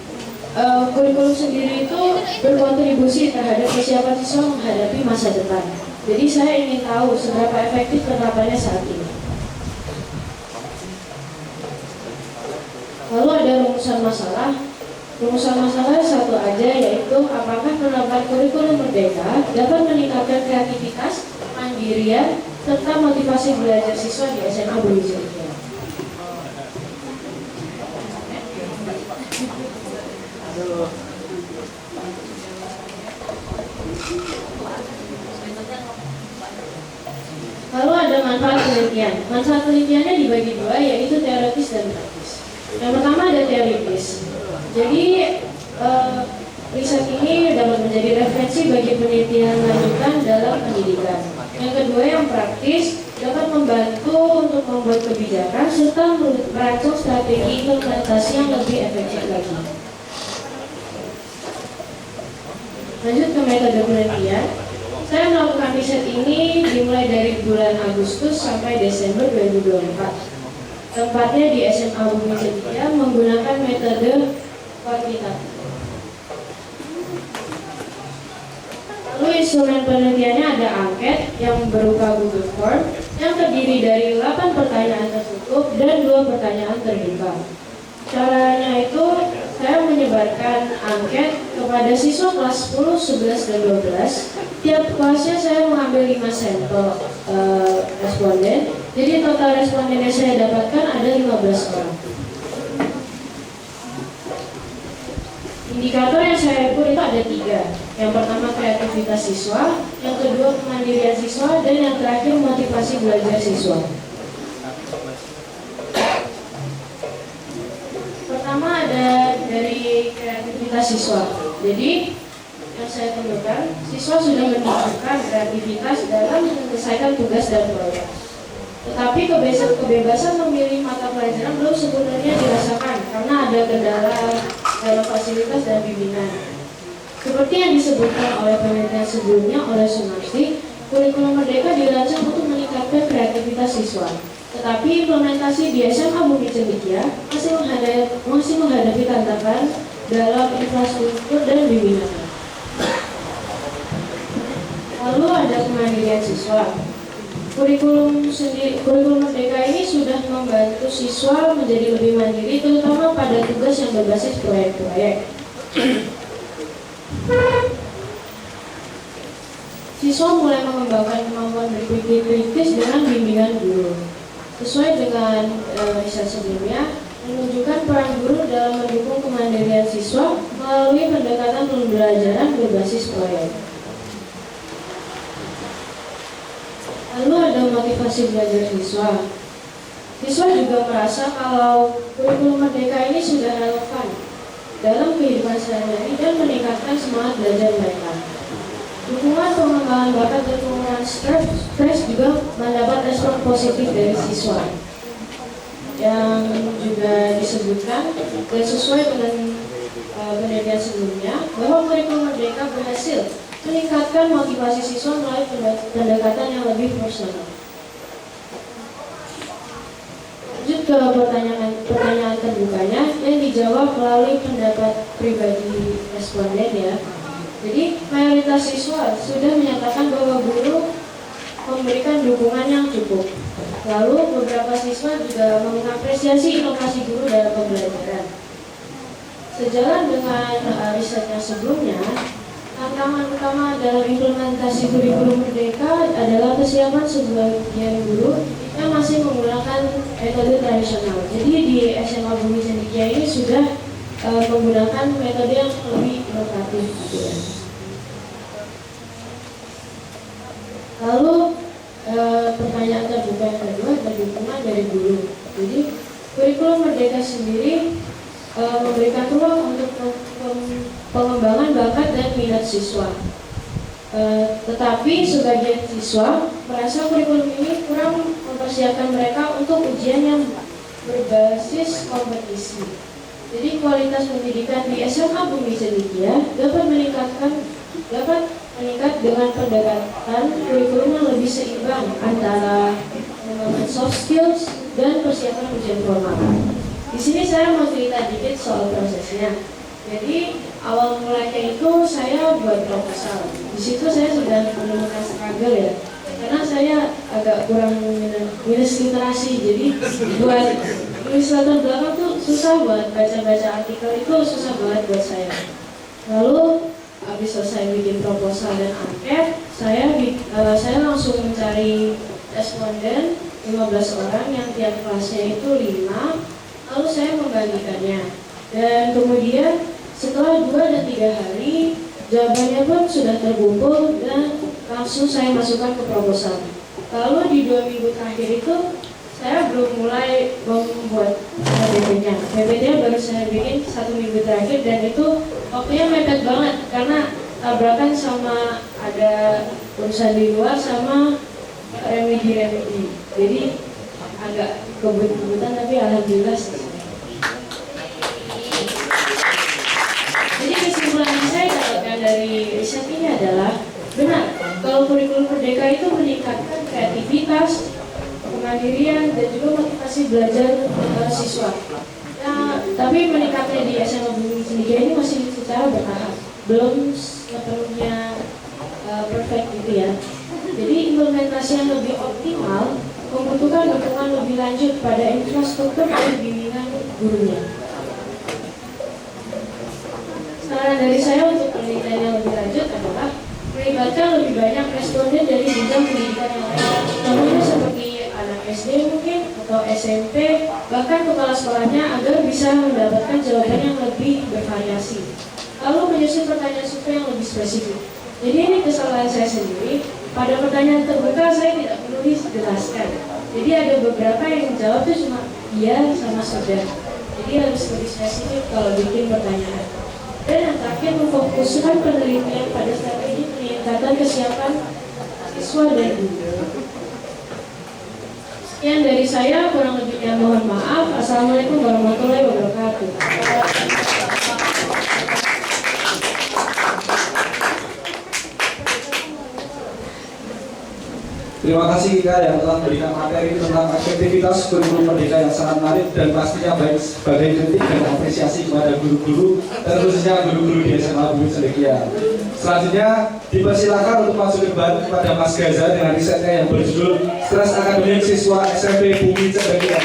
kurikulum sendiri itu berkontribusi terhadap kesiapan siswa menghadapi masa depan. Jadi saya ingin tahu seberapa efektif penerapannya saat ini. Lalu ada rumusan masalah. Rumusan masalah satu aja, yaitu apakah penerapan kurikulum merdeka dapat meningkatkan kreativitas, mandirian, serta motivasi belajar siswa di SMA Bumi Cendekia. Lalu ada manfaat penelitian. Manfaat penelitiannya dibagi dua, yaitu teoritis dan praktis. Yang pertama ada teoritis. Jadi riset ini dapat menjadi referensi bagi penelitian lanjutan dalam pendidikan. Yang kedua yang praktis dapat membantu untuk membuat kebijakan serta merancang strategi implementasi yang lebih efektif lagi. Lanjut ke metode penelitian. Saya melakukan riset ini dimulai dari bulan Agustus sampai Desember 2024. Tempatnya di SMA Bumi Cendekia menggunakan metode kuantitatif. Lalu instrumen penelitiannya ada angket yang berupa Google Form yang terdiri dari 8 pertanyaan tertutup dan 2 pertanyaan terbuka. Caranya itu saya menyebarkan angket kepada siswa kelas 10, 11, dan 12. Tiap kelasnya saya mengambil 5 sampel responden. Jadi total responden yang saya dapatkan ada 15 orang. Indikator yang saya ukur itu ada 3. Yang pertama kreativitas siswa, yang kedua kemandirian siswa, dan yang terakhir motivasi belajar siswa. Pertama ada dari kreativitas siswa. Jadi yang saya temukan, siswa sudah menunjukkan kreativitas dalam menyelesaikan tugas dan proyek. Tetapi kebebasan memilih mata pelajaran belum sebenarnya dirasakan karena ada kendala dalam fasilitas dan bimbingan. Seperti yang disebutkan oleh penelitian sebelumnya oleh Sunarsi, kurikulum merdeka dirancang untuk meningkatkan kreativitas siswa. Tetapi implementasi di SMA Bumi Cendekia masih menghadapi tantangan dalam infrastruktur dan bimbingan. Lalu ada kemandirian siswa. Kurikulum merdeka ini sudah membantu siswa menjadi lebih mandiri, terutama pada tugas yang berbasis proyek-proyek. Siswa mulai mengembangkan kemampuan berpikir kritis dengan bimbingan guru. Sesuai dengan riset sebelumnya, menunjukkan peran guru dalam mendukung kemandirian siswa melalui pendekatan pembelajaran berbasis proyek. Lalu ada motivasi belajar siswa. Siswa juga merasa kalau kurikulum merdeka ini sudah relevan dalam kehidupan sehari-hari dan meningkatkan semangat belajar mereka. Dukungan pengembangan bakat dan pengurangan stres juga mendapat respon positif dari siswa. Yang juga disebutkan dan sesuai dengan penelitian sebelumnya bahwa kurikulum merdeka berhasil meningkatkan motivasi siswa melalui pendekatan yang lebih personal. Lanjut ke pertanyaan terbukanya yang dijawab melalui pendapat pribadi responden ya. Jadi mayoritas siswa sudah menyatakan bahwa guru memberikan dukungan yang cukup. Lalu beberapa siswa juga mengapresiasi inovasi guru dalam pembelajaran. Sejalan dengan riset yang sebelumnya, tantangan utama dalam implementasi kurikulum merdeka adalah kesiapan sebagian guru yang masih menggunakan metode tradisional. Jadi di SMA Bumi Cendekia ini sudah menggunakan metode yang lebih inovatif. Lalu pertanyaan terbuka yang kedua adalah dukungan dari guru. Jadi kurikulum merdeka sendiri memberikan ruang untuk pengembangan bakat dan minat siswa. Tetapi sebagian siswa merasa kurikulum ini kurang mempersiapkan mereka untuk ujian yang berbasis kompetisi. Jadi kualitas pendidikan di SMA Bumi Cendekia dapat meningkat dengan pendekatan kurikulum yang lebih seimbang antara pengembangan soft skills dan persiapan ujian formal. Di sini saya mau cerita dikit soal prosesnya. Jadi awal mulanya itu saya buat proposal. Di situ saya sudah menemukan struggle ya, karena saya agak kurang minus literasi. Jadi buat tulis latar belakang tuh susah buat baca-baca artikel, itu susah banget buat saya. Lalu habis selesai bikin proposal dan angket, saya langsung mencari responden 15 orang yang tiap kelasnya itu 5, lalu saya membagikannya. Dan kemudian setelah 2 dan 3 hari, jawabannya pun sudah terkumpul dan langsung saya masukkan ke proposal. Lalu di 2 minggu terakhir itu, saya belum mulai membuat PPT-nya. PPT-nya baru saya bikin 1 minggu terakhir dan itu waktunya mepet banget karena tabrakan sama ada urusan di luar sama remedi. Jadi agak kebut-kebutan tapi alhamdulillah selesai. Jadi kesimpulan yang saya dapatkan dari riset ini adalah benar kalau kurikulum merdeka itu meningkatkan kreativitas, kemandirian dan juga motivasi belajar siswa. Nah, tapi meningkatnya di SMA Bumi Cendekia ini masih secara bertahap, belum sepenuhnya perfect gitu ya. Jadi implementasi yang lebih optimal membutuhkan dukungan lebih lanjut pada infrastruktur dan bimbingan gurunya. Saran dari saya untuk penelitian yang lebih lanjut adalah melibatkan lebih banyak responden dari jenjang pendidikan yang lain. Contohnya seperti anak SD mungkin atau SMP, bahkan kepala sekolahnya agar bisa mendapatkan jawaban yang lebih bervariasi. Lalu menyusun pertanyaan survei yang lebih spesifik. Jadi ini kesalahan saya sendiri. Pada pertanyaan terbuka saya tidak perlu dijelaskan. Jadi ada beberapa yang menjawab itu cuma iya sama sudah. Jadi harus lebih spesifik kalau bikin pertanyaan. Dan yang terakhir memfokuskan penelitian pada strategi peningkatan kesiapan siswa dan guru. Sekian dari saya, kurang lebihnya mohon maaf. Assalamualaikum warahmatullahi wabarakatuh.
Terima kasih Kika yang telah memberikan materi tentang efektivitas kurikulum merdeka yang sangat menarik dan pastinya baik sebagai kritik dan apresiasi kepada guru-guru dan khususnya guru-guru di SMA Bumi Cendekia. Selanjutnya dipersilakan untuk masuk ke depan kepada Mas Gaza dengan risetnya yang berjudul Stres Akademik Siswa SMP Bumi Cendekia.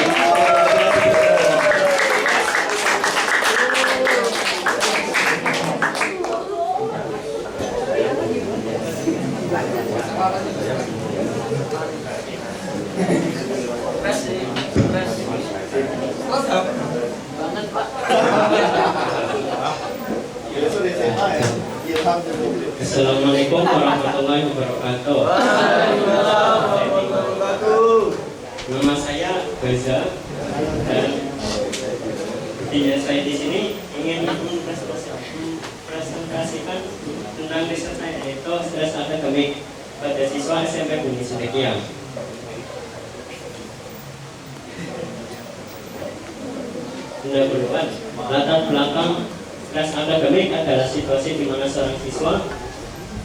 Assalamualaikum warahmatullahi wabarakatuh. Nama saya Gaza dan buktinya saya di sini ingin mempresentasikan tentang riset saya yaitu stres akademik pada siswa SMP Bumi Cendekia. Pendahuluan, latar belakang stres akademik adalah situasi di mana seorang siswa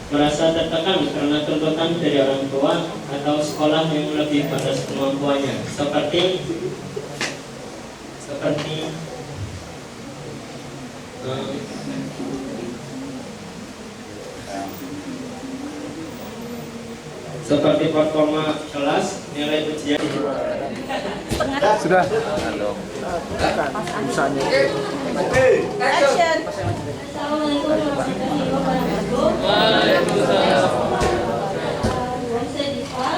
merasa tertekan karena tuntutan dari orang tua atau sekolah yang lebih batas kemampuannya, seperti performa kelas, nilai ujian.
Sudah.
Action. Assalamualaikum warahmatullahi wabarakatuh.
Waalaikumsalam.
Saya Diva.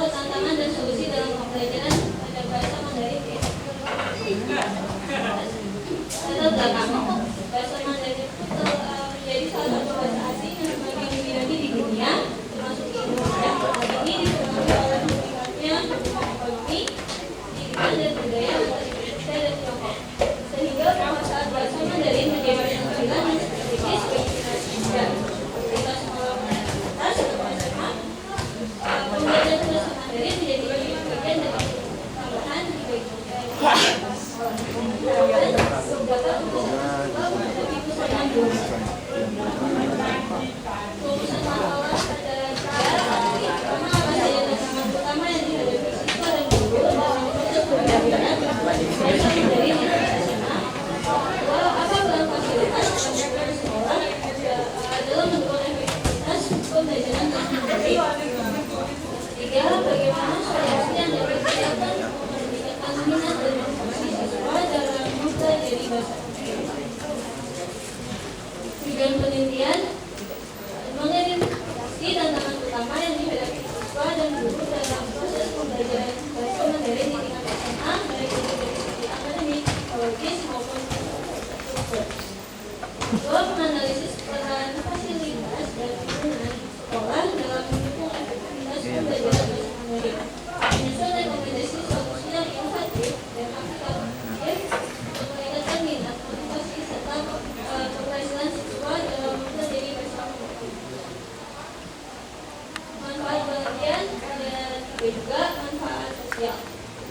Tantangan dan solusi dalam pembelajaran pada bahasa Mandarin. Bahasa Mandarin itu menjadi salah satu bahasa asing yang semakin diminati di dunia, termasuk di Indonesia. Ini dipengaruhi oleh meningkatnya ekonomi, pendidikan dan budaya antara Indonesia dan Tiongkok, sehingga penguasaan bahasa Mandarin menjadi panggilan yang strategis bagi Indonesia. Kita sekolah atas SMA, pembelajaran bahasa Mandarin menjadi bagian dari tambahan di bagian dalam mendukung efektivitas teknologis maupun infrastruktur. Kedua, menganalisis peran fasilitas dan lingkungan sekolah dalam mendukung efektivitas pembelajaran bahasa Mandarin. Menyusun rekomendasi solusi yang inovatif dan aplikatif untuk meningkatkan minat, motivasi serta keberhasilan siswa dalam mempelajari bahasa Mandarin. Manfaat penelitian ada tiga juga, manfaat sosial.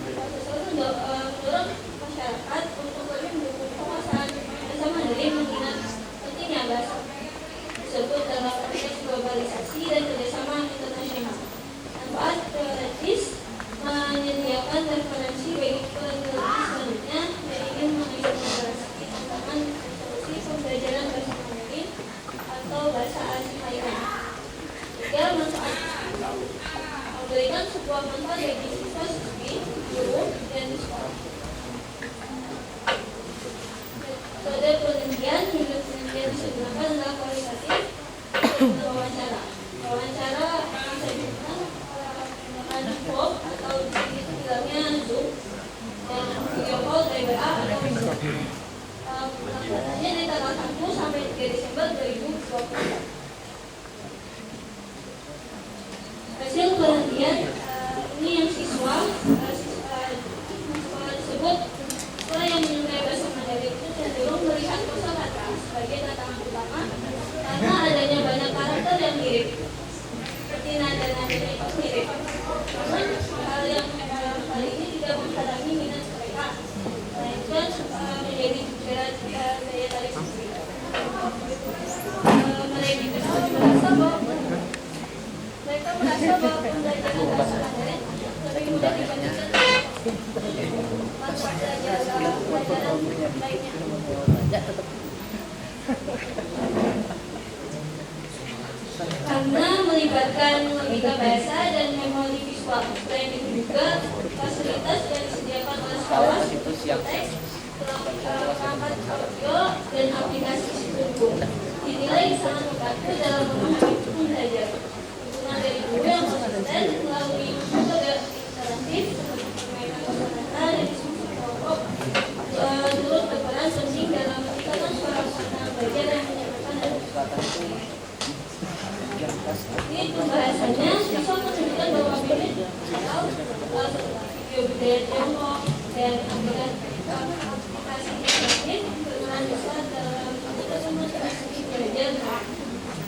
Manfaat sosial itu mendorong masyarakat untuk lebih mendukung penguasaan bahasa Mandarin mengingat pentingnya bahasa tersebut dalam konteks globalisasi dan kerjasama internasional. Manfaat teoritis menyediakan referensi bagi peneliti selanjutnya yang ingin mengeksplorasi tantangan solusi pembelajaran bahasa Mandarin atau bahasa asing lainnya. Tiga, manfaat memberikan sebuah manfaat bagi siswa, siswi, guru, dan sekolah. Metode penelitian, metode penelitian digunakan adalah kualitatif dan wawancara. Wawancara bisa digunakan menggunakan form atau bilangnya Zoom dan video call dari WA atau Zoom. Pelaksanaannya dari tanggal 1 sampai 3 Desember 2020. Hasil penelitian ini yang siswa tersebut siswa yang menyukai bahasa Mandarin itu cenderung melihat kosakata sebagai tantangan utama karena adanya banyak karakter yang mirip seperti nada-nadanya itu mirip. Namun hal yang kali ini tidak menghalangi minat mereka, melainkan menjadi juga daya tarik sendiri. Mereka merasa bahwa pembelajaran bahasa Mandarin lebih mudah dibandingkan manfaat pelajaran lainnya. Karena melibatkan logika bahasa dan memori visual. Selain itu juga fasilitas yang disediakan oleh sekolah seperti teks, perangkat audio, dan aplikasi pendukung dinilai sangat membantu dalam memahami pembelajaran. Dari guru yang konsisten melalui metode interaktif seperti permainan kosakata dan diskusi kelompok turut berperan penting dalam meningkatkan suasana belajar yang menyenangkan dan bermanfaat. Ini pembahasannya siswa menunjukkan bahwa Mimin atau video budaya Tiongkok dan aplikasi interaktif berperan besar dalam meningkatkan motivasi belajar.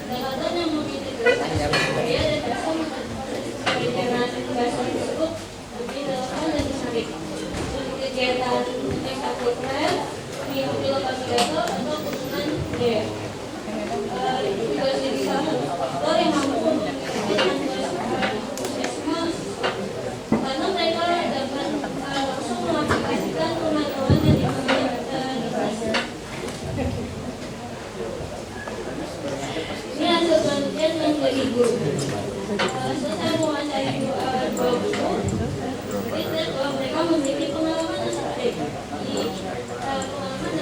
Pendekatan yang mengintegrasi budaya dan bahasa pembelajaran bahasa tersebut lebih relevan dan menarik. Kegiatan ekstrakurikuler, mengikuti lomba pidato atau kunjungan budaya. Juga jadi salah satu faktor yang mampu meningkatkan antusiasme siswa, karena mereka dapat langsung mengaplikasikan pengetahuan yang diperoleh di kelas. Ini hasil penelitian yang dari guru. Selesai mewawancari dua guru, kita bahwa mereka memiliki pengalaman dan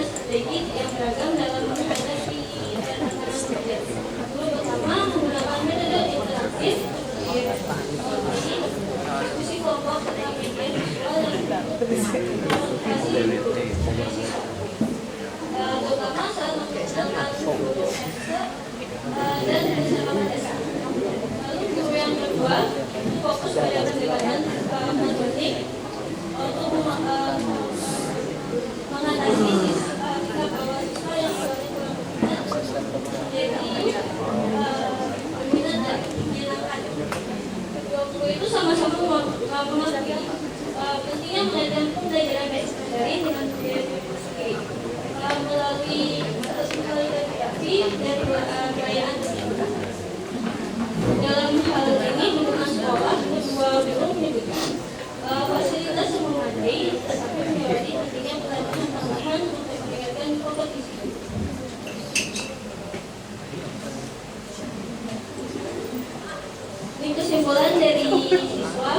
strategi yang beragam dalam menghadapi tantangan belajar. Guru pertama menggunakan metode interaktif seperti diskusi kelompok tentang media visual dan komunikasi siswa. Terutama saat menggunakan dan percakapan dasar. Lalu guru yang kedua fokus pada pendekatan metodik untuk mengatasi sikap awal siswa yang kurang menjadi dominan dan menyenangkan. Kedua guru itu sama-sama mengakui pentingnya melanjutkan pembelajaran bahasa Mandarin dengan budaya sendiri melalui fotografi dan perayaan. Dalam hal ini lingkungan sekolah, kedua guru menyebutkan fasilitas yang memadai, tetapi menjadi pentingnya pelatihan tambahan untuk meningkatkan kompetisi. Ini kesimpulan dari siswa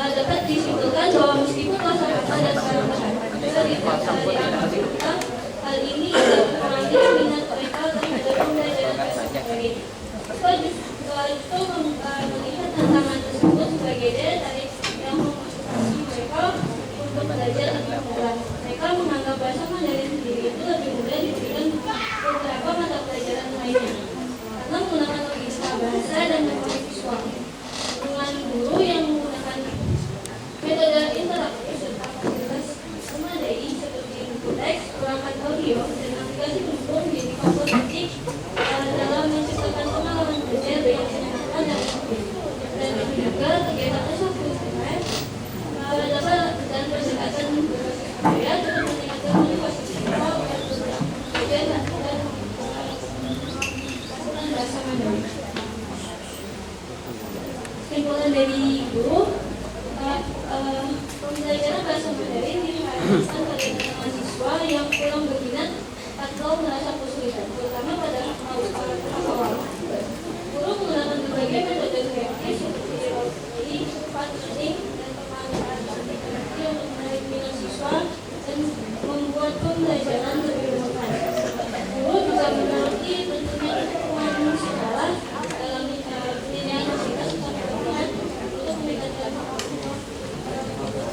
dapat disimpulkan bahwa meskipun kosakata dan kata diaplikasikan, hal ini tidak mengurangi minat mereka terhadap pembelajaran bahasa Mandarin. Siswa justru melihat tantangan tersebut sebagai daya tarik yang memotivasi mereka untuk belajar lebih dalam. Mereka bahasa Mandarin sendiri itu lebih mudah diberikan beberapa mata pelajaran lainnya karena menggunakan logika bahasa dan memori visual. Dengan guru yang menggunakan metode interaktif serta fasilitas memadai seperti input teks, perangkat audio, dan aplikasi pendukung menjadi faktor penting dalam menciptakan pengalaman belajar yang menyenangkan dan aktif. Dan juga kegiatan ekstrakurikuler dan pendekatan berbasis budaya untuk meningkatkan motivasi siswa untuk belajar dan penggunaan bahasa Mandarin. Kesimpulan dari guru, pembelajaran bahasa Mandarin diharapkan pada mahasiswa yang kurang berminat atau merasa kesulitan, terutama pada awal. Guru menggunakan berbagai metode kreatif seperti role-play, part-learning, dan pemanfaatan teknologi untuk menarik minat siswa dan membuat pembelajaran lebih relevan. Guru juga mengerti pentingnya dukungan sekolah dalam penilaian hasil pelajaran untuk meningkatkan kompetensi pelajar.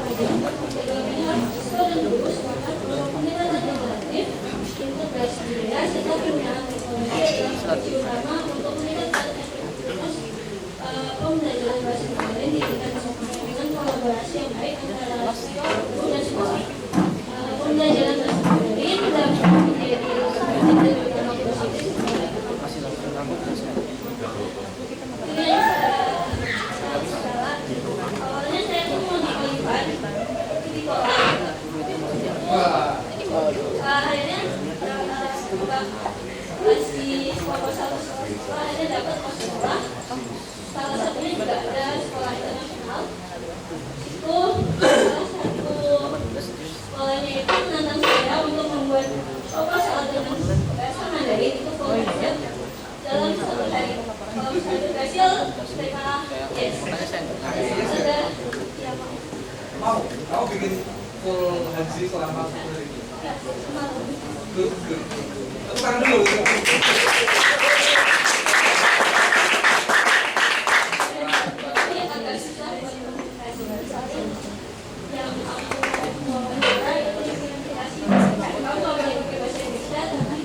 Bagaimana harus siswa dan guru sepakat bahwa pendekatan interaktif, integrasi budaya, serta penggunaan teknologi adalah kunci utama untuk meningkatkan efektivitas pembelajaran bahasa Mandarin di tingkat sekolah dengan kolaborasi yang baik antara siswa, guru, dan sekolah. Pembelajaran bahasa Mandarin dapat menjadi efektif dan berdampak positif. Awalnya saya tuh mau diqualified di sekolah. Akhirnya masih proposal sekolah, akhirnya dapat masuk sekolah. Salah satunya juga ada sekolah internasional. Itu salah satu sekolahnya itu menantang saya untuk membuat proposal dengan bahasa Mandarin itu full project dalam 1 hari. Kalau misalnya berhasil, mereka yes. Ada ya
Mau? Kamu bikin full haji selama 10 hari? Good. Tepuk tangan dulu.
agak susah buat komunikasi. Misalnya yang aku mau belajar itu komunikasi. Kamu nggak boleh pakai bahasa Indonesia, tapi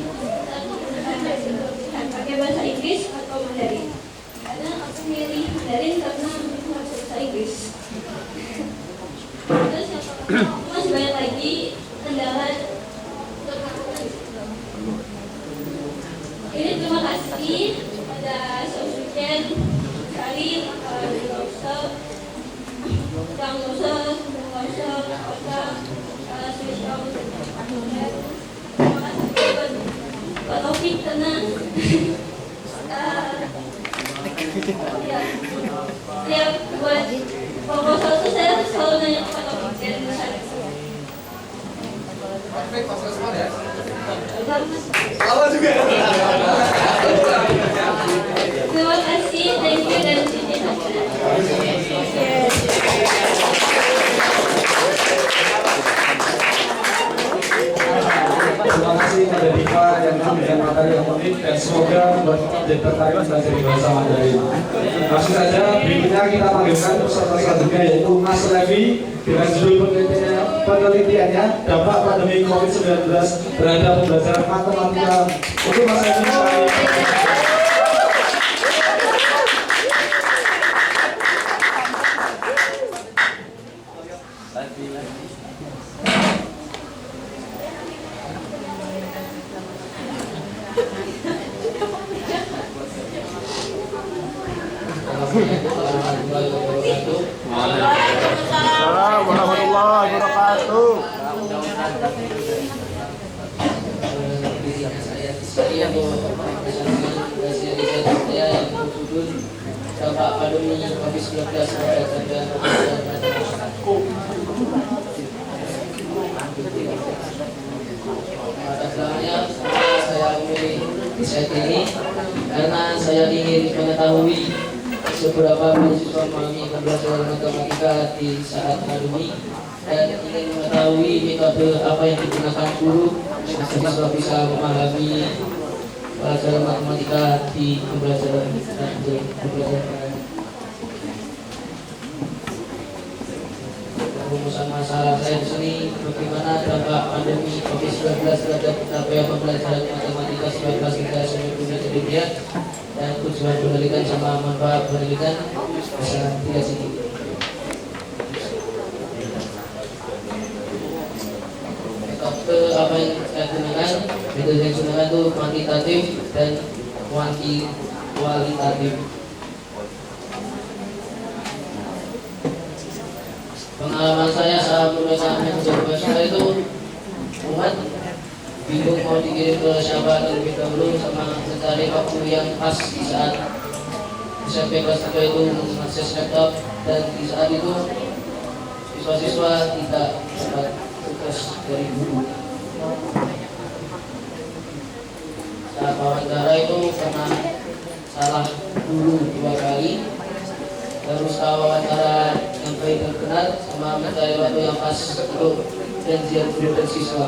pakai bahasa Inggris atau Mandarin. Karena aku milih Mandarin karena aku nggak bisa bahasa Inggris. Terus masih banyak lagi kendala untuk melakukan. Ini terima kasih pada Sofian, Karim, Kang Yusuf, terima kasih buat Pak Taufik karena ya buat proposal itu saya selalu nanya ke Pak Taufik dan
Perfect, pas respon ya? Salah juga.
terima kasih, thank you, dan
Terima kasih kepada Diva yang memberikan materi yang unik dan semoga membuat kita menjadi tertarik belajar bahasa Mandarin. Langsung saja berikutnya kita panggilkan peserta selanjutnya yaitu Mas Levi dengan judul penelitiannya dampak pandemi COVID-19 terhadap pembelajaran matematika. Untuk Mas Levi.
Waalaikumsalam warahmatullahi wabarakatuh.
Saya dampak pandemi COVID-19 Selanjutnya saya memilih riset ini karena saya ingin mengetahui seberapa mahasiswa memahami pembelajaran matematika di saat pandemi dan ingin mengetahui metode apa yang digunakan guru agar siswa bisa memahami pelajaran matematika di pembelajaran rumusan masalah saya di sini bagaimana dampak pandemi COVID-19 terhadap capaian pembelajaran matematika 19 hingga dunia dunia dan tujuan penelitian sama manfaat penelitian bisa tidak sini. Metode apa yang saya gunakan, metode yang saya gunakan itu kuantitatif dan kualitatif. Pengalaman saya saat menggunakan metode bahasa itu umat bingung mau dikirim ke siapa terlebih dahulu sama mencari waktu yang pas di saat SMP kelas 3 itu mengakses laptop, dan di saat itu siswa-siswa tidak dapat tugas dari guru. Saat wawancara itu karena salah dulu 2 kali, terus wawancara yang baik dan benar sama mencari waktu yang pas untuk janjian guru dan siswa.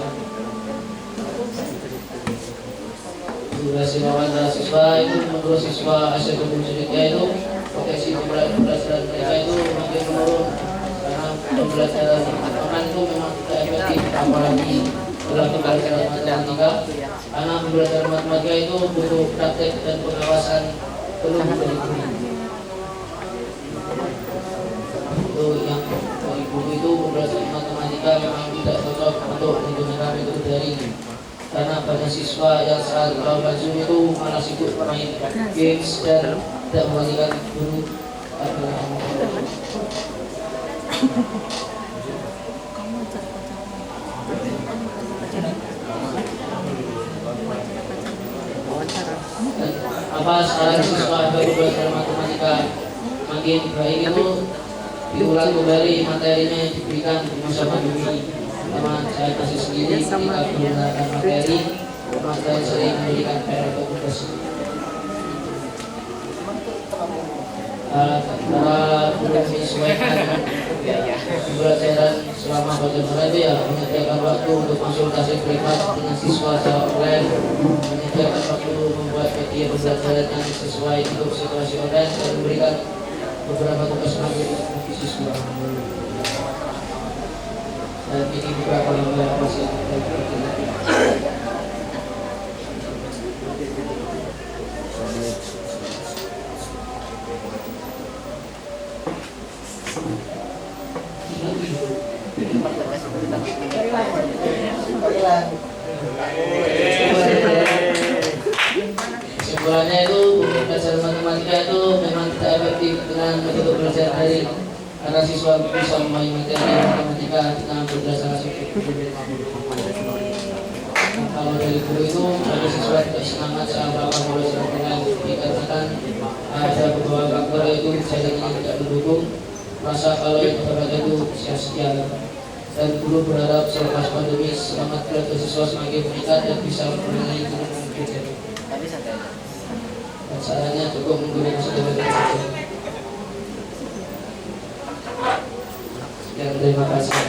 Durasi wawancara siswa itu menurut siswa hasil pembelajarannya itu potensi pembelajaran mereka itu makin menurun karena pembelajaran online itu memang tidak efektif, apalagi dalam pembelajaran matematika, karena pembelajaran matematika itu butuh praktek dan pengawasan penuh dari guru. Itu yang dari guru itu pembelajaran matematika memang tidak cocok untuk menggunakan metode daring, karena banyak siswa yang saat melakukan Zoom itu malah sibuk main games dan tidak memperhatikan guru. Apa sekarang siswa baru belajar matematika makin baik itu diulang kembali materinya yang diberikan di masa pandemi. Teman saya masih sendiri ketika menggunakan materi sering memberikan PR atau tugas. Cara menyesuaikan pembelajaran selama bagaimana itu ya menyediakan waktu untuk konsultasi privat dengan siswa secara online, menyediakan waktu membuat media pembelajaran yang sesuai untuk situasi online, dan memberikan beberapa tugas materi bagi siswa. Dan ini beberapa yang masih kesimpulannya itu belajar matematika itu memang tidak efektif dengan metode belajar daring, karena siswa bisa memahami materi matematika dengan berdasarkan kalau dari guru itu ada siswa tidak semangat saat melakukan belajar online dikarenakan ada beberapa faktor yaitu jaringan yang tidak mendukung, rasa kalau yang terbaca itu sia-sia, dan guru berharap selepas pandemi semangat belajar siswa semakin meningkat dan bisa memperoleh ilmu belajar. Dan sarannya cukup menggunakan metode saja. Sekian, terima kasih.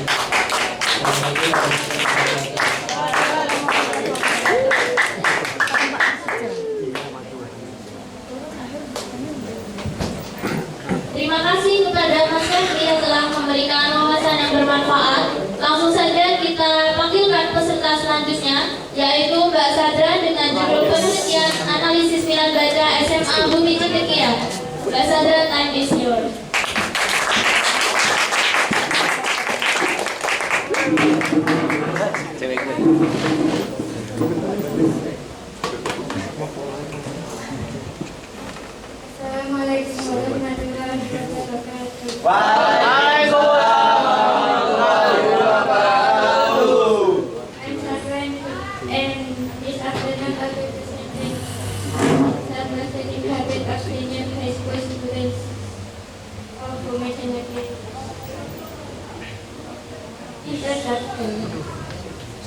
Terima kasih kepada Mas Febri yang telah memberikan wawasan yang bermanfaat. Langsung saja kita panggilkan peserta selanjutnya, yaitu Mbak Sadra dengan judul penelitian analisis minat baca SMA Bumi Cendekia. Mbak Sadra, time is yours.
Assalamualaikum warahmatullahi wabarakatuh.
Waalaikumsalam warahmatullahi wabarakatuh.
I'm Sadran, and this afternoon I will be presenting some study habit of senior high school students of Bumi Cendekia. Introduction.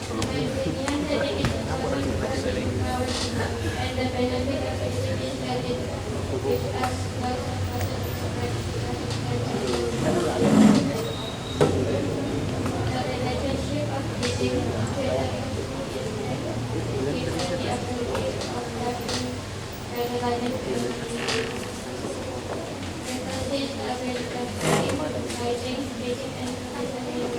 My opinion that it is important for our and the benefit of it is that it gives us lots of positive the relationship of teaching to the gives us the ability of learning and learning Emphasis ability of writing, speaking, and listening.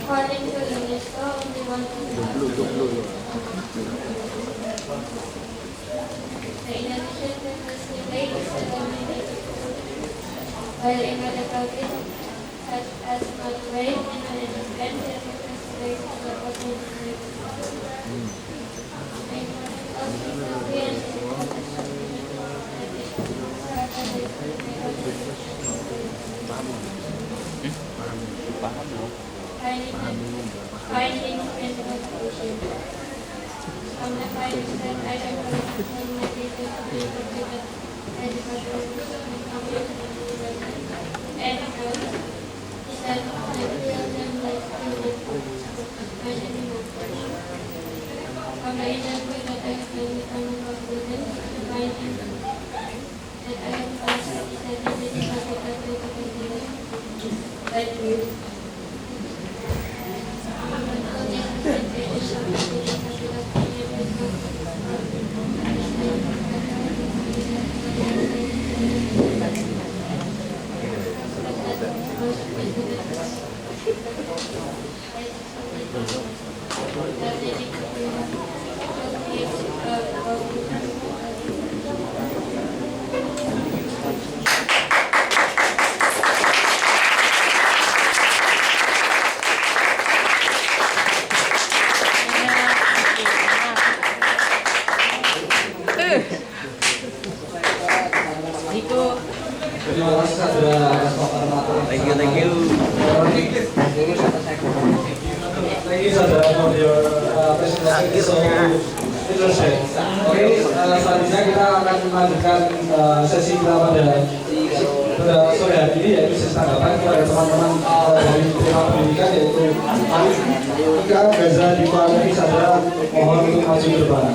According to UNESCO, only 1% the Indonesian diversity rate is dominated, while in other countries such as Norway and Netherlands, the diversity rate is approximately 3%. The importance of equality and findings and conclusion. From the findings that I have education and growth is that materials and life from the interview that I have done with my conclusions, the findings that I have passed is that this is applicable to continue. Thank you.
Terima kasih saudara atas penghormatan.
Thank you.
Thank you saudara for your presentation so interesting. Oke, selanjutnya kita akan melanjutkan sesi kita pada sore hari ini, yaitu sesi tanggapan kepada teman-teman dari tema pendidikan, yaitu Ika Gaza Diva Nevi Sadra, mohon untuk maju ke depan.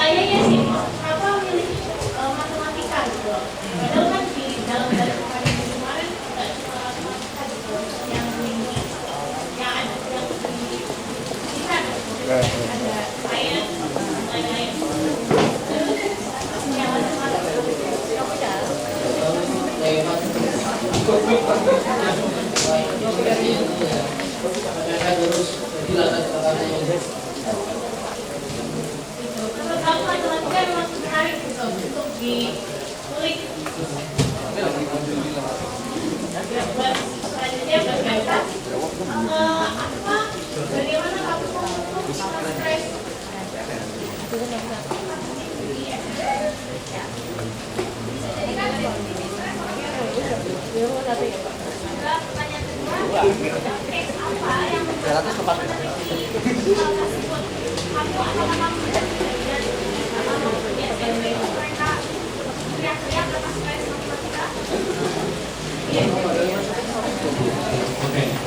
Kayaknya sih, kenapa milih matematika gitu? Padahal kan di dalam dari kemarin nggak cuma matematika gitu, yang ada sains, lain-lain. Yang Kamu matematika memang menarik gitu untuk dikulik. Buat selanjutnya berkaitan bagaimana kamu mengukur stres? Jadi kan pertanyaan kedua,
Oke,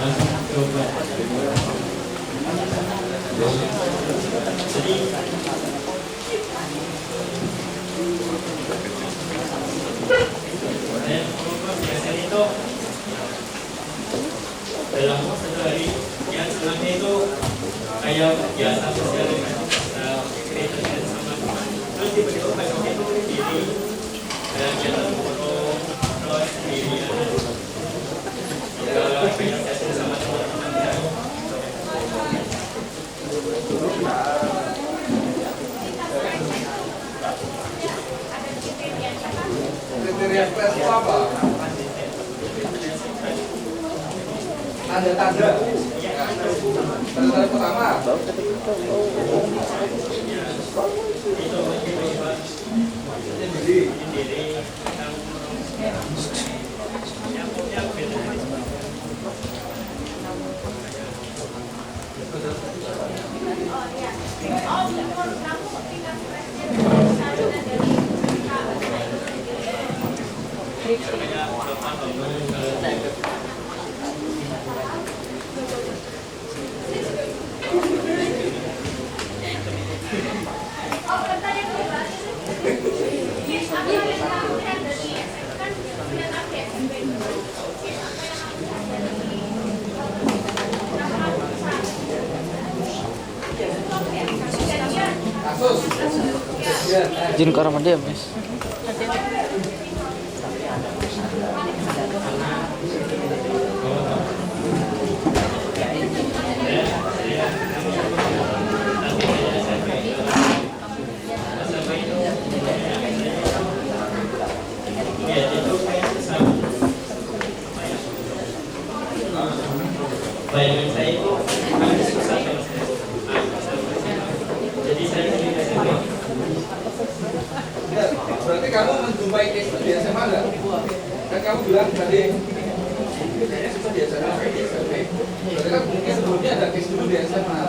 langsung coba. Jadi biasanya itu dalam satu hari yang sebelumnya itu kayak biasa sosial cerita sama teman, terus tiba-tiba besoknya itu diri dan kita foto terus diri organisasi sama teman-teman.
Kriteria stres itu apa? Tanda-tanda. Tanda-tanda pertama.
Izin ke orang dia, Mas.
Bayangan saya itu agak susah kalau jadi saya biasanya
Berarti kamu menjumpai case itu di SMA nggak? Kan kamu bilang tadi kayaknya susah di SMA, di SMP. Berarti kan mungkin sebelumnya ada case dulu di SMA.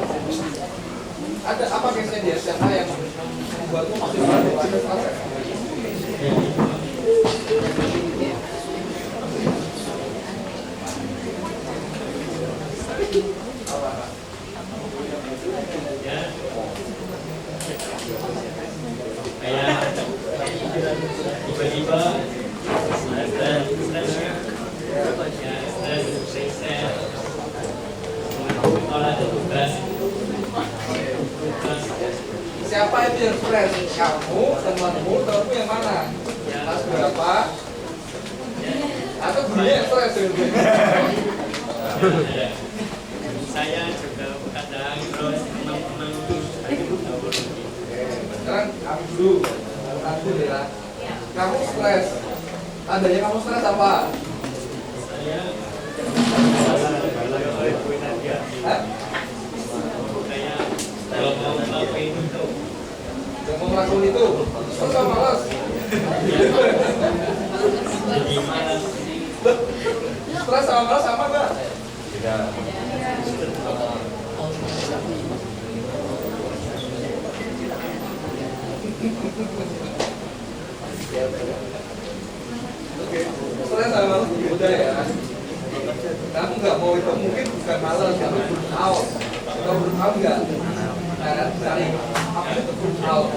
Ada apa case-nya di SMA yang membuatmu masih baru ada proses?
kayak tiba-tiba
Siapa itu yang stres? Kamu, temanmu, temanmu yang mana? Kelas berapa? Atau gurunya yang stres?
saya juga kadang terus teman-teman
Sekarang kamu dulu, alhamdulillah. Kamu stres. Tandanya kamu stres apa?
saya kayak kalau mau ngelakuin itu
Yang mau ngelakuin itu? Terus kamu malas?
jadi malas.
Stres sama malas sama nggak?
Tidak.
Oke, stres sama malas udah ya. Kamu nggak mau itu mungkin bukan malas, tapi burnout. Kalau burnout nggak? Nah, cari apa itu burnout?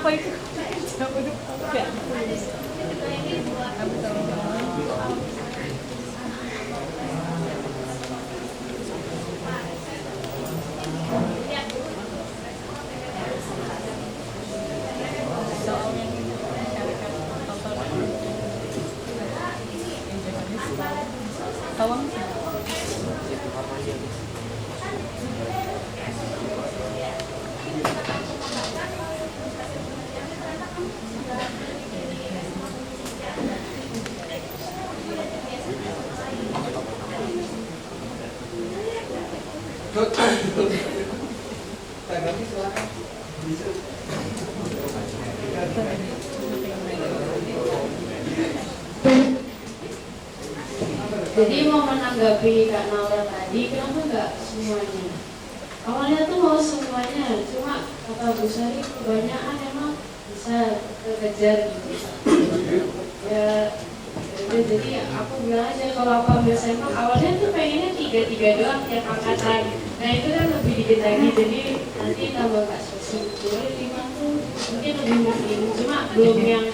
apa itu?
Tanggapi silakan.
Jadi mau menanggapi Kak Naura tadi, kenapa nggak semuanya? Awalnya tuh mau semuanya, cuma kata Bu Sari kebanyakan emang bisa terkejar gitu. Ya, jadi aku bilang aja kalau aku ambil sampel awalnya tuh pengennya 3 doang tiap angkatan. Nah itu kan lebih dikit lagi, jadi nanti tambah Kak Sosi 5 tuh mungkin lebih mungkin, cuma belum yang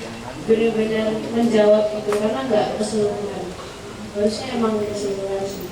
benar-benar menjawab gitu karena nggak keseluruhan. Harusnya emang keseluruhan sih.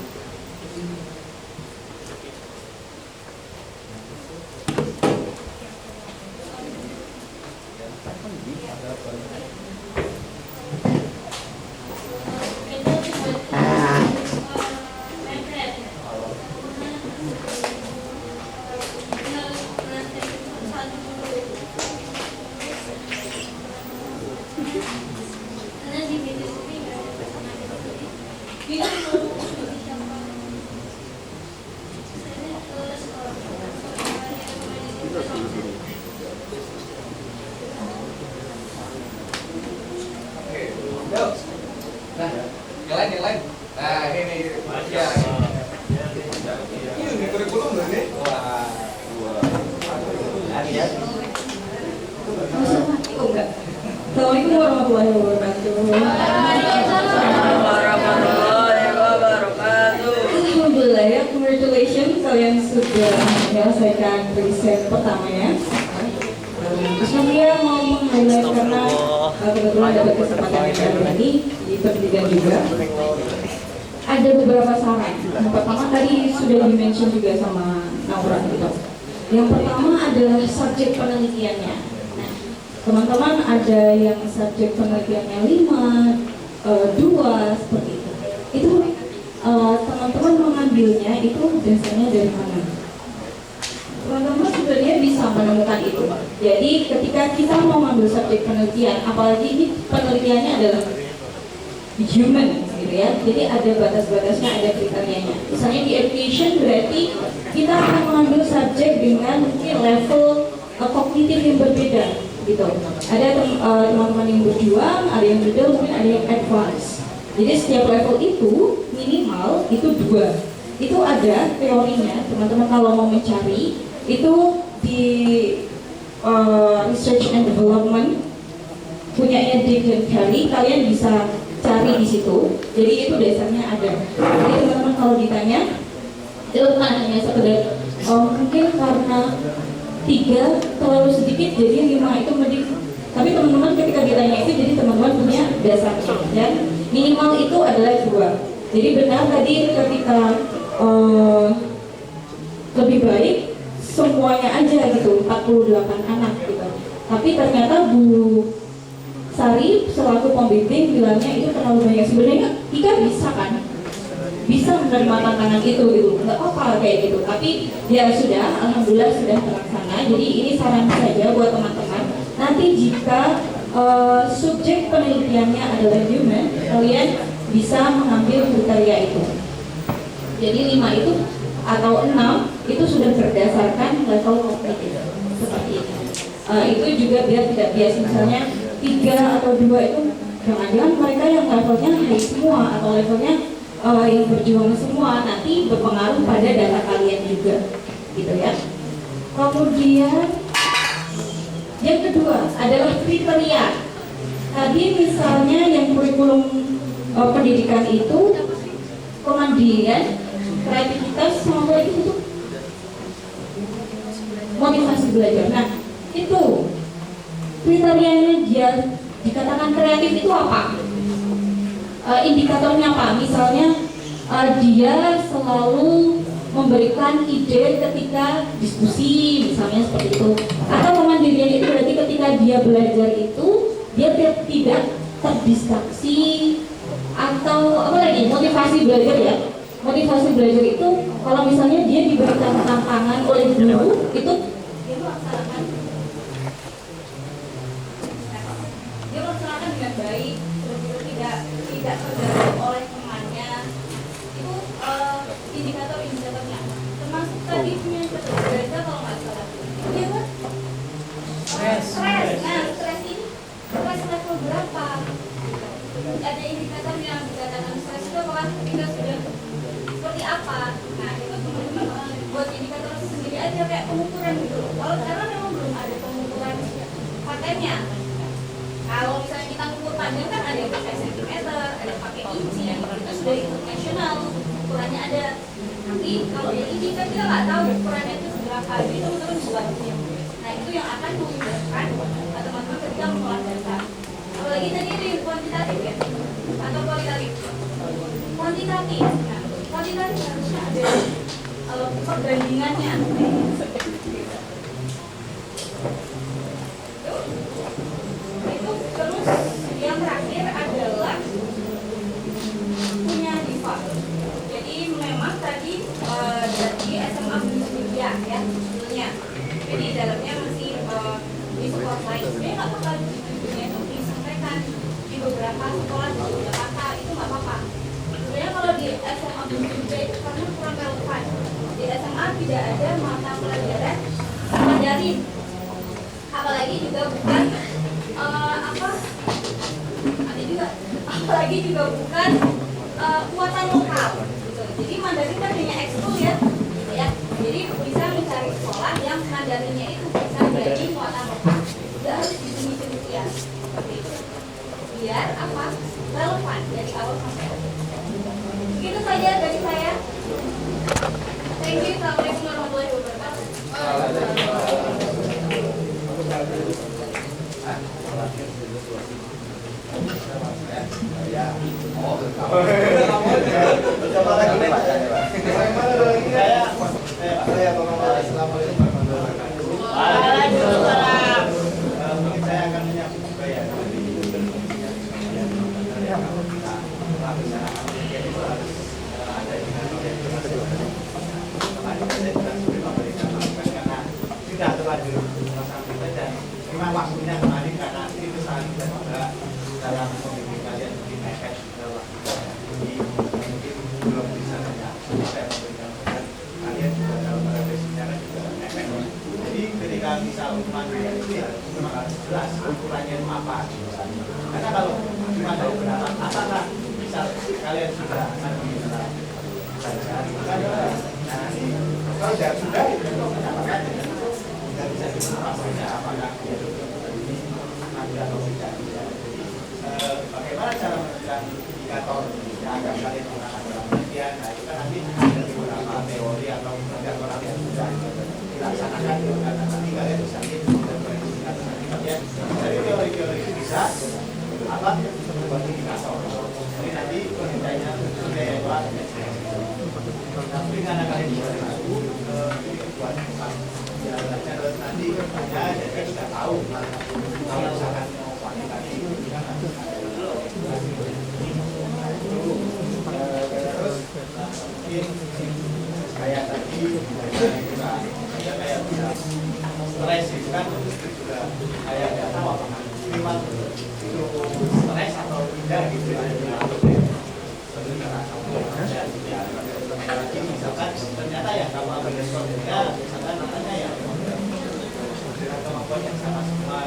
Yang lain. Nah, ini. Ya. Ini kurikulum loh ini. Wah. Ya.
Assalamualaikum warahmatullahi wabarakatuh. Alhamdulillah ya, congratulations kalian sudah menyelesaikan riset pertamanya. Terus kemudian mau meng-highlight karena kebetulan dapat kesempatan yang ini di pendidikan juga. Ada beberapa saran. Yang pertama tadi sudah di-mention juga sama Naura gitu. Yang pertama adalah subjek penelitiannya. Nah, teman-teman ada yang subjek penelitiannya 5, 2 seperti itu. Itu teman-teman mengambilnya itu dasarnya dari mana? Teman-teman sebenarnya bisa menemukan itu. Jadi ketika kita mau mengambil subjek penelitian, apalagi ini penelitiannya adalah human gitu ya. Jadi ada batas-batasnya, ada kriterianya. Misalnya di education berarti kita akan mengambil subjek dengan mungkin level kognitif yang berbeda gitu. Ada teman-teman yang berjuang, ada yang middle, mungkin ada yang advance. Jadi setiap level itu minimal itu 2. Itu ada teorinya, teman-teman kalau mau mencari itu di research and development punyanya Dick dan Kelly, kalian bisa cari di situ. Jadi itu dasarnya ada. Jadi teman-teman kalau ditanya itu bukan hanya sekedar mungkin karena 3 terlalu sedikit jadi 5 itu mending. Tapi teman-teman ketika ditanya itu jadi teman-teman punya dasarnya dan minimal itu adalah 2. Jadi benar tadi ketika lebih baik semuanya aja gitu 48 anak gitu. Tapi ternyata Bu Sari selaku pembimbing bilangnya itu terlalu banyak. Sebenarnya Ika bisa kan, bisa menerima tantangan itu gitu, nggak apa-apa kayak gitu. Tapi ya sudah, alhamdulillah sudah terlaksana. Jadi ini saran saja buat teman-teman. Nanti jika subjek penelitiannya adalah human, kalian bisa mengambil kriteria itu. Jadi 5 itu atau 6 itu sudah berdasarkan level kognitif seperti itu. Itu juga biar tidak bias, misalnya 3 atau 2 itu jangan-jangan mereka yang levelnya high semua atau levelnya yang berjuang semua, nanti berpengaruh pada data kalian juga gitu ya. Kemudian yang kedua adalah kriteria. Tadi misalnya yang kurikulum pendidikan itu kemandirian, kreativitas, sama lagi itu motivasi belajar. Nah itu
kriterianya dia dikatakan kreatif itu apa? Indikatornya apa? Misalnya dia selalu memberikan ide ketika diskusi, misalnya seperti itu. Atau kemandirian itu berarti ketika dia belajar itu dia tidak terdistraksi, atau apa lagi, motivasi belajar ya. Motivasi belajar itu kalau misalnya dia diberikan tantangan oleh guru itu dia melaksanakan dengan baik, terus itu tidak terganggu oleh temannya. Itu indikatornya. Termasuk tadi punya belajar kalau nggak salah. Iya kan? Stres. Nah, stres ini stres level berapa? Ada indikator yang dikatakan stres itu apakah ketika sudah seperti apa? Nah, itu teman-teman buat indikator sendiri aja kayak pengukuran gitu. Kalau karena memang belum ada pengukuran patennya. Kalau misalnya kita ngukur panjang kan ada yang pakai sentimeter, ada yang pakai inci, itu sudah ikut nasional, ukurannya ada. Tapi kalau yang ini kan kita nggak tahu ukurannya itu seberapa, jadi teman-teman buatnya. Nah itu yang akan memudahkan teman-teman ketika mengolah data. Apalagi tadi itu yang kuantitatif ya, atau kualitatif. Kuantitatif, nah kuantitatif harusnya ada perbandingannya. Terus yang terakhir adalah punya diva. Jadi memang tadi dari SMA Media ya sebetulnya. Jadi dalamnya masih di sekolah lain. Sebenarnya nggak apa-apa judulnya itu disampaikan di beberapa sekolah di Jakarta itu nggak apa-apa. Sebenarnya kalau di SMA Media itu karena kurang relevan. Di SMA tidak ada mata pelajaran Mandarin. Apalagi juga bukan apalagi juga bukan muatan lokal gitu. Jadi Mandarin kan hanya ekskul ya gitu ya. Jadi bisa mencari sekolah yang Mandarinnya itu bisa jadi muatan lokal. Tidak harus di sini demikian seperti itu. Biar apa? Relevan dari awal sampai akhir. Begitu saja dari saya. Thank you. Assalamualaikum warahmatullahi wabarakatuh.
Saya akan menyambut juga ya sudah terlanjur masa dan memang waktunya kemarin karena itu saling dan juga dalam pemimpin kalian mungkin mepet juga waktunya jadi mungkin belum bisa banyak saya memberikan pesan kalian juga dalam revisinya kan juga mepet jadi ketika misal mandirian itu ya memang harus jelas ukurannya itu apa karena kalau cuma dari pendapat apakah misal kalian sudah mandiri belajar nah ini kalau sudah itu pendapatan tidak bisa dimaksudnya apakah dia ini ada atau tidak jadi bagaimana cara menentukan indikator yang akan kalian gunakan dalam penelitian nah itu kan nanti ada beberapa teori atau indikator yang sudah dilaksanakan karena nanti kalian bisa dan indikator nanti kalian dari teori-teori itu bisa apa membuat indikator jadi nanti penelitiannya sudah yaitu tapi karena kalian bisa tahu ini buat ya terus nanti ada jadi sudah tahu kalau misalkan mau kuantitatif kan harus ada terus mungkin kayak tadi juga kayak bisa stres itu kan juga kayak nggak tahu apakah memang itu stres atau tidak gitu lagi misalkan ternyata ya kalau ada responnya misalkan namanya ya dengan kemampuan yang sama semua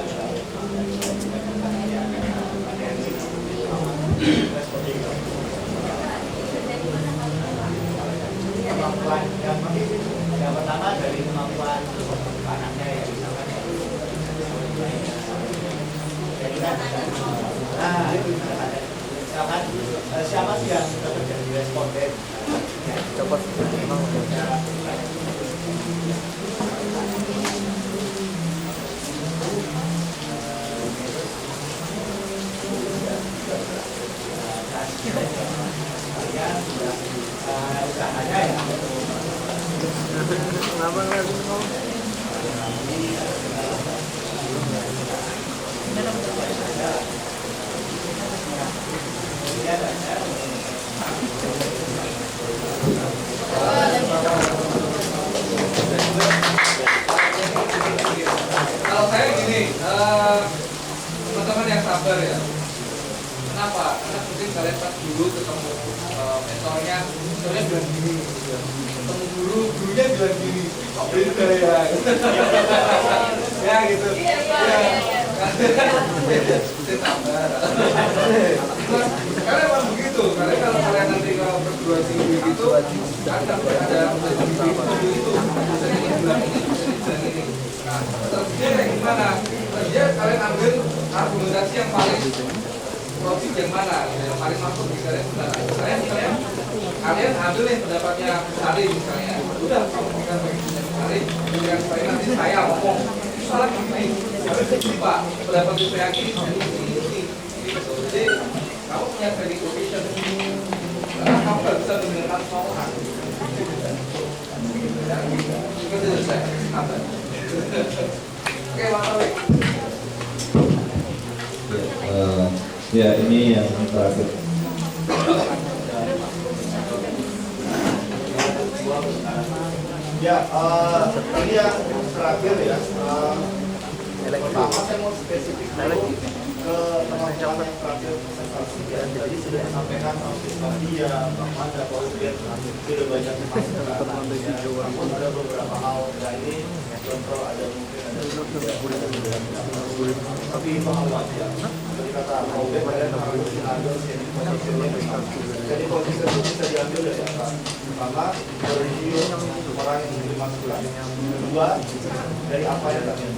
kemampuan yang pertama dari kemampuan anaknya ya misalkan jadi kan nah itu misalkan siapa sih yang bekerja di responden coba memang bilang gini, ketemu gurunya bilang gini, jadi kayak ya gitu. Karena emang begitu, karena kalau kalian nanti kalau perguruan tinggi gitu, ada itu, nah, terus dia kayak gimana? Dia kalian ambil argumentasi yang paling logik yang mana, yang paling masuk di kalian misalnya kalian ambil nih pendapatnya Sari misalnya, udah kamu berikan bagi Sari, berikan saya nanti saya ngomong salah ini, tapi Pak pendapat saya ini, jadi kamu punya verification, karena kamu nggak bisa mendengarkan semua orang. Itu selesai, apa? Oke, Pak.
Ya, ini yang terakhir.
Ya, ini yang terakhir ya. Pertama saya mau spesifik dulu ke teman-teman yang terakhir presentasi ya. Jadi sudah disampaikan tadi ya, bahwa ada kemudian sudah banyak masukan. Namun ada beberapa hal ya ini contoh ada mungkin tapi itu hal wajar. Jadi kata Robert kalian harus ada jadi posisi itu bisa diambil dari apa? Pertama dari review orang yang memberi masukan. Kedua dari apa yang kalian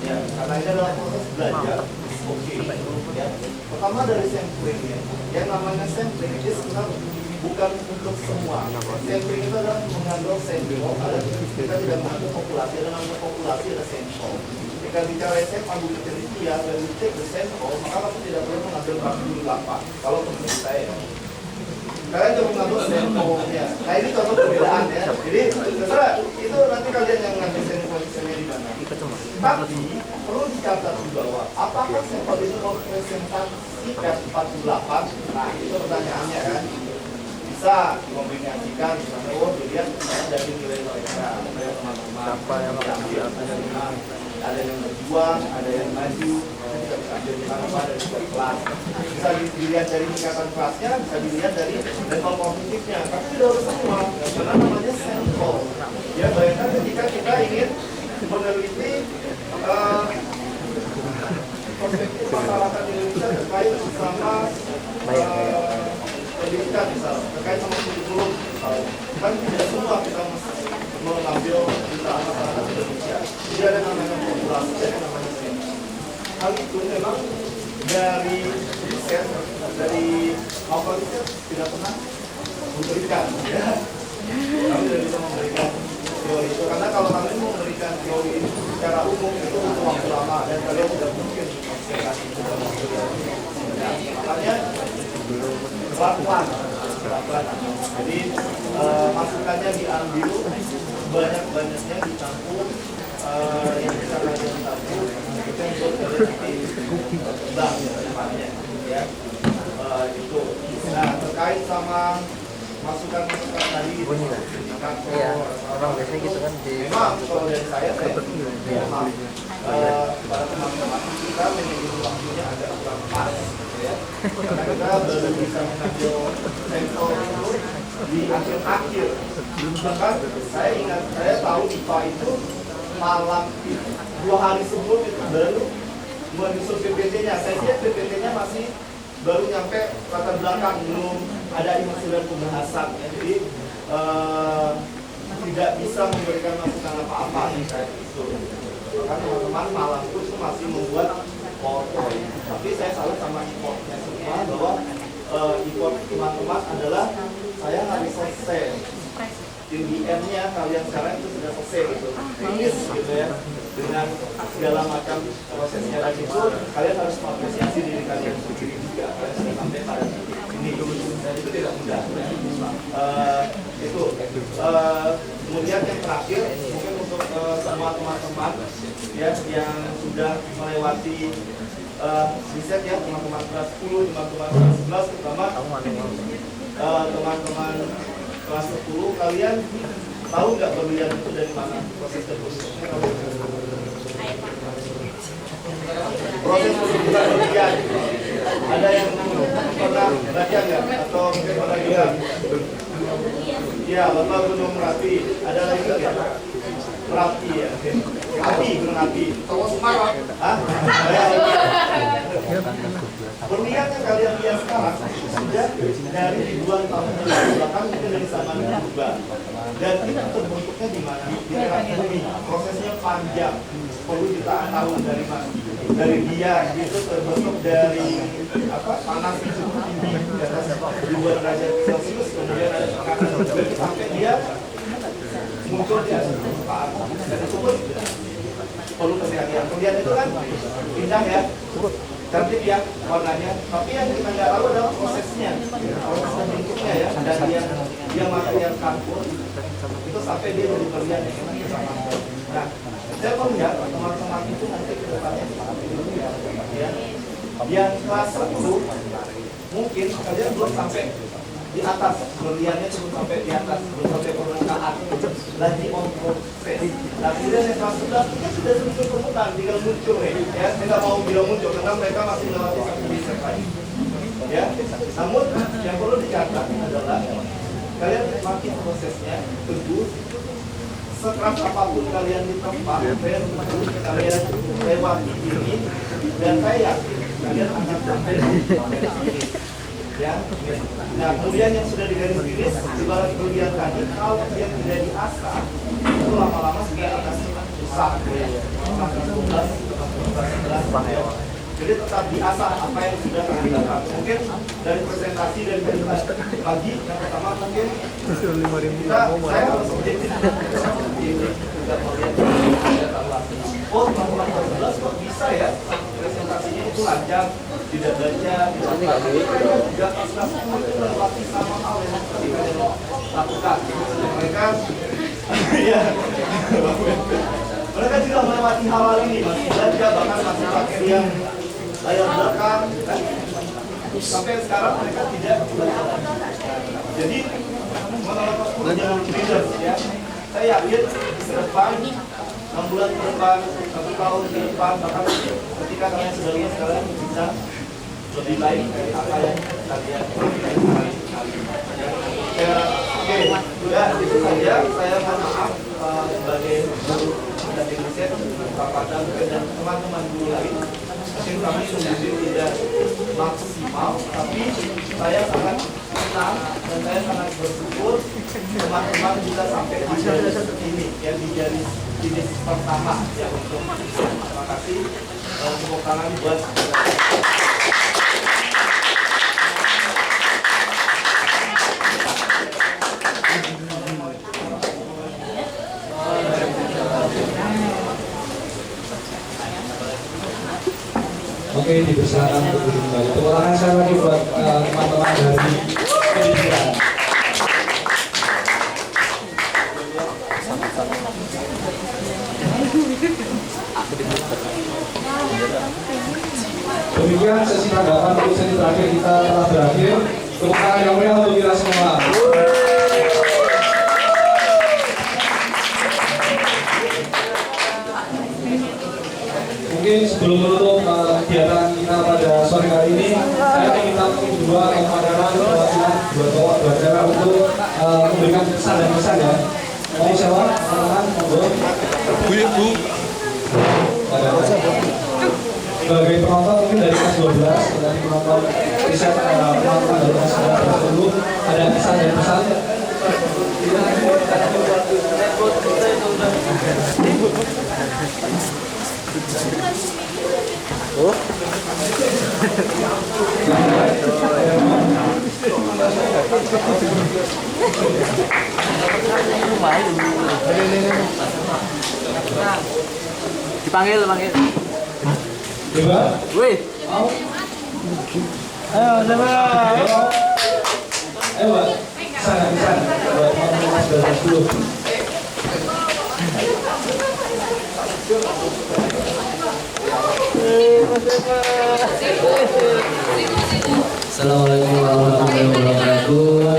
ya, karena ini adalah proses belajar. Oke, ya. Pertama dari sampling ya. Yang namanya sampling itu sebenarnya bukan untuk semua. Sampling itu adalah mengambil sampel. Kita tidak mengambil populasi, ada namanya populasi ada sampel. Jika bicara SMA Bukit Teritia dan Bukit sampel, maka kamu tidak perlu mengambil 48. Kalau menurut saya. Kalian coba mengambil sampelnya. Nah ini contoh perbedaan ya. Jadi terserah itu nanti kalian yang ngambil sampel-sampelnya di mana. Tapi perlu dicatat di bawah. Apakah sampel itu merepresentasikan 48? Nah itu pertanyaannya kan. Bisa kombinasikan misalnya, oh dilihat dari nilai mereka, teman-teman. Ada yang berjuang, ada yang maju, bisa ambil dari kelas. Bisa dilihat dari tingkatan kelasnya, bisa dilihat dari level kognitifnya. Tapi tidak harus semua, karena namanya sampel. Ya bayangkan ketika kita ingin meneliti perspektif masyarakat Indonesia terkait sama pendidikan misalnya, terkait sama kurikulum kan tidak semua kita mengambil jutaan masyarakat Indonesia. Jadi ada namanya populasi, ada namanya sampel. Hal itu memang dari riset, dari awal riset tidak pernah memberikan ya. Kami tidak bisa memberikan teori itu, karena kalau kami mau memberikan teori secara umum itu butuh waktu lama dan kalian tidak mungkin menghasilkan itu dalam waktu yang makanya pelan-pelan. Jadi masukannya diambil banyak-banyaknya dicampur yang bisa kalian tampung itu yang buat kalian nanti bang ya depannya ya itu. Nah terkait sama masukan-masukan tadi orang biasanya gitu kan memang kalau dari saya maaf para teman-teman kita menjadi waktunya agak kurang pas ya karena kita baru bisa mengambil sampel itu di akhir-akhir. Bahkan saya ingat, saya tahu IPA itu malam 2 hari sebelum itu baru menyusun PPT-nya. Saya lihat PPT-nya masih baru nyampe latar belakang, belum ada istilah pembahasan ya. Jadi tidak bisa memberikan masukan apa-apa terkait itu. Bahkan teman-teman malam itu masih membuat PowerPoint. Tapi saya salut sama e-portnya semua bahwa e-port teman-teman adalah saya harus selesai. DM-nya kalian sekarang itu sudah selesai gitu, finish gitu ya, dengan segala macam prosesnya. Dan itu kalian harus mengapresiasi diri kalian sendiri juga. Kalian sudah sampai pada ini dan itu tidak mudah. Itu kemudian yang terakhir mungkin untuk semua teman-teman ya yang sudah melewati riset ya, teman-teman kelas 10, teman-teman kelas 11 terutama teman-teman kelas 10, kalian tahu nggak berlian itu dari mana proses terbentuknya? Proses terbentuknya berlian ada yang pernah baca nggak atau mungkin pernah lihat? Ya, Bapak Gunung Merapi. Ada lagi nggak? Merapi ya. Api, Gunung Api. Tahu Semarang? Hah? Berniatnya kalian lihat sekarang sudah dari ribuan tahun bahkan mungkin dari zaman purba. Dan itu terbentuknya di mana? Di era bumi. Prosesnya panjang. Perlu jutaan tahun dari dia itu terbentuk dari panas yang cukup tinggi di atas 2 derajat Celcius, kemudian ada tekanan sampai dia muncul di atas permukaan dan itu pun perlu kesehatan. Kemudian itu kan indah ya, cantik ya warnanya, tapi yang kita nggak tahu adalah prosesnya, proses bentuknya ya, dan dia material karbon itu sampai dia jadi berlian yang enak sama. Nah, saya mau lihat teman-teman itu nanti ke depannya ya. Yang kelas 1 mungkin kalian belum sampai di atas, berliannya cuma sampai di atas, belum sampai permukaan, lagi on proses. Nah, kemudian yang kelas 11 itu sudah muncul permukaan, tinggal muncul nih ya. Saya nggak mau bilang muncul karena mereka masih melewati satu riset lagi ya. Namun yang perlu dicatat adalah kalian nikmati prosesnya, teguh. Sekeras apapun kalian ditempa, kalian lewati ini, dan saya yakin kalian akan sampai ya. Nah, kemudian yang sudah digaris-garis di balik bagian tadi, kalau dia tidak diasah, itu lama-lama sudah akan rusak ya. Jadi tetap diasah apa yang sudah kita lakukan. Mungkin dari presentasi dari pagi yang pertama mungkin saya harus objektif. Oh, teman-teman kelas kok bisa ya presentasinya itu lancar, tidak baca, tidak kelas itu melewati sama hal yang kalian lakukan. Mereka ya mereka juga melewati hal ini, masih belajar, bahkan masih pakai yang layar belakang, kan? Sampai sekarang mereka tidak belajar. Jadi menurut leaders ya, saya yakin ke depan 6 bulan ke depan, 1 tahun ke depan, bahkan ketika kalian sudah lulus, kalian bisa lebih baik dari apa yang kalian hari. Oke, ya itu saja. Saya mohon maaf sebagai guru dari riset, Pak Padang dan teman-teman guru lain. Mungkin kami sendiri tidak maksimal, tapi saya sangat senang dan saya sangat bersyukur teman-teman bisa sampai di garis ini, ya di garis pertama ya untuk. Terima kasih. Tepuk tangan buat
Oke, dipersilakan untuk duduk kembali. Tepuk tangan saya lagi buat teman-teman dari pendidikan. Demikian sesi tanggapan untuk sesi terakhir kita telah berakhir. Tepuk tangan yang meriah untuk kita semua. Mungkin sebelum menutup kegiatan kita pada sore hari ini, saya ingin mengundang dua pandangan perwakilan dua tokoh dua cara untuk memberikan kesan dan pesan ya. Mau siapa? Pandangan, monggo. Bu. Sebagai penonton mungkin dari kelas 12, dari penonton riset penonton dari kelas 10, ada kesan dan pesan. Oh.
Dipanggil.
Coba.
Wih. Ayo, coba.
Ayo, Pak. Sana. Buat teman-teman kelas 10.
Assalamualaikum warahmatullahi wabarakatuh.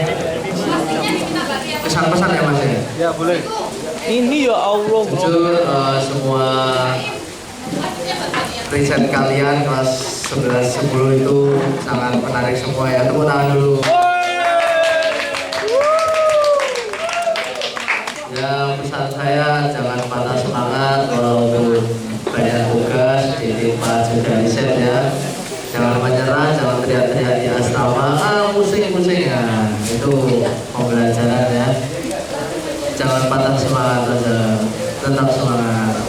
Pesan-pesan ya Mas ya?
Ya boleh. Ini ya Allah.
Jujur semua riset kalian kelas 11-10 itu sangat menarik semua ya. Tepuk tangan dulu.
Ya pesan saya jangan patah semangat walaupun banyak tugas di Pak Judaliset ya. Jangan menyerah, jangan teriak-teriak di asrama, pusing-pusing ya. Itu pembelajaran ya. Jangan patah semangat aja, tetap semangat.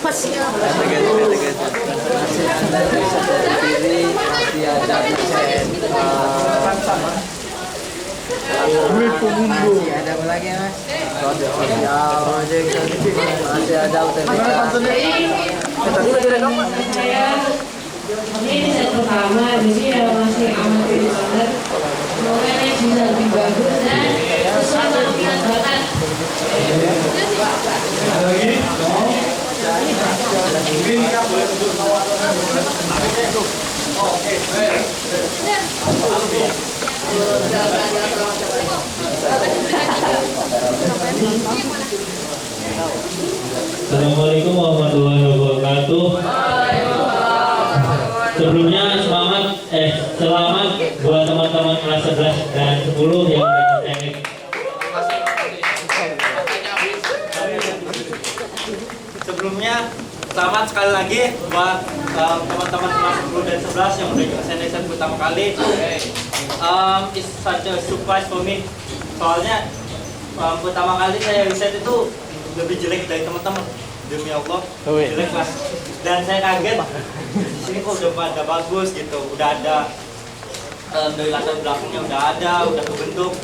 Masih ada apa lagi mas? Masih ada UTBK.
Ini set pertama, jadi ya masih amat pilih banget. Semoga next bisa lebih bagus dan sesuai dengan minat bakat.
Ada lagi? Mungkin kita boleh untuk
Assalamualaikum warahmatullahi wabarakatuh. Sebelumnya selamat buat teman-teman kelas 11 dan 10 yang teknik.
Sebelumnya selamat sekali lagi buat teman-teman kelas 10 dan 11 yang udah ikut SNSN pertama kali. It's such a surprise for me. Soalnya pertama kali saya riset itu lebih jelek dari teman-teman. Demi Allah, jelek lah. Dan saya kaget di sini kok udah pada bagus gitu. Udah ada dari latar belakangnya udah kebentuk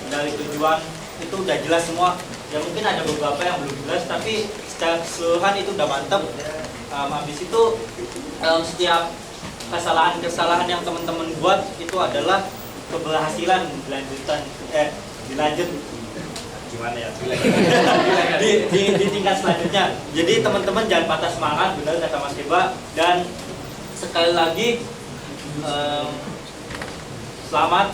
dari tujuan itu udah jelas semua. Ya mungkin ada beberapa yang belum jelas, tapi secara keseluruhan itu udah mantap. Habis itu setiap kesalahan yang teman-teman buat itu adalah keberhasilan dilanjut gimana ya di tingkat selanjutnya. Jadi teman-teman jangan patah semangat, benar kata Mas Deba. Dan sekali lagi selamat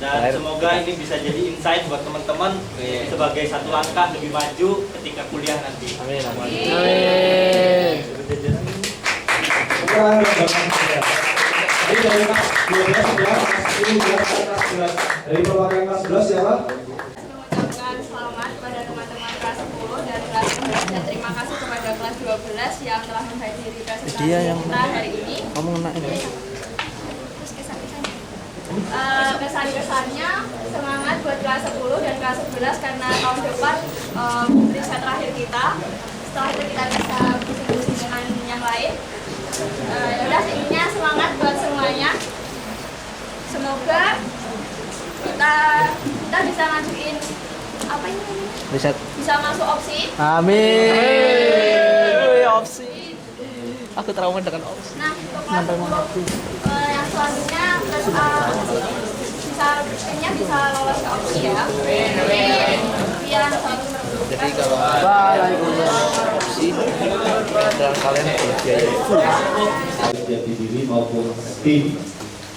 dan semoga ini bisa jadi insight buat teman-teman sebagai satu langkah lebih maju ketika kuliah nanti. Amin.
Jadi dari kelas 12 sudah, ini kelas 11. Dari perwakilan kelas 11 siapa?
Mengucapkan selamat pada teman-teman kelas 10 dan kelas 11 dan terima kasih kepada kelas 12 yang telah menghadiri presentasi kita hari ini. Kesan-kesannya semangat buat kelas 10 dan kelas 11 karena tahun depan riset terakhir kita. Setelah itu kita bisa diskusi dengan yang lain. Yaudah, intinya semangat buat semuanya. Semoga kita bisa ngajuin apa ini?
Riset.
Bisa masuk opsi.
Amin. Opsi. Aku trauma dengan opsi.
Nah, untuk kelas 10 yang selanjutnya bisa lolos ke opsi ya. Biar
Jadi kalau opsi dan kalian biaya
jati diri maupun tim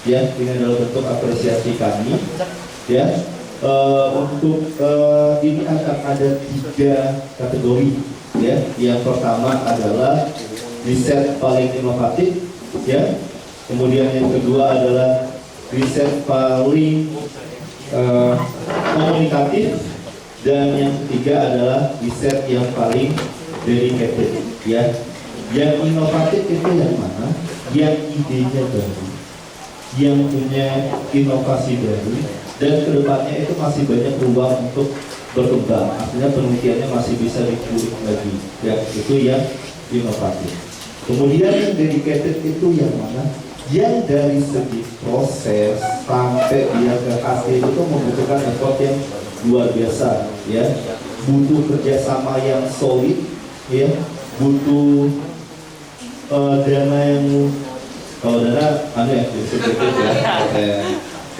ya, ini adalah bentuk apresiasi kami ya. Untuk ini akan ada 3 kategori ya. Yang pertama adalah riset paling inovatif ya, kemudian yang kedua adalah riset paling komunikatif, dan yang ketiga adalah riset yang paling dedicated ya. Yang inovatif itu yang mana? Yang idenya baru, yang punya inovasi baru, dan kedepannya itu masih banyak ruang untuk berkembang. Artinya penelitiannya masih bisa dikulik lagi ya, itu yang inovatif. Kemudian yang dedicated itu yang mana? Yang dari segi proses sampai dia ke hasil itu membutuhkan effort yang luar biasa ya, butuh kerjasama yang solid ya, butuh dana yang, kalau dana sedikit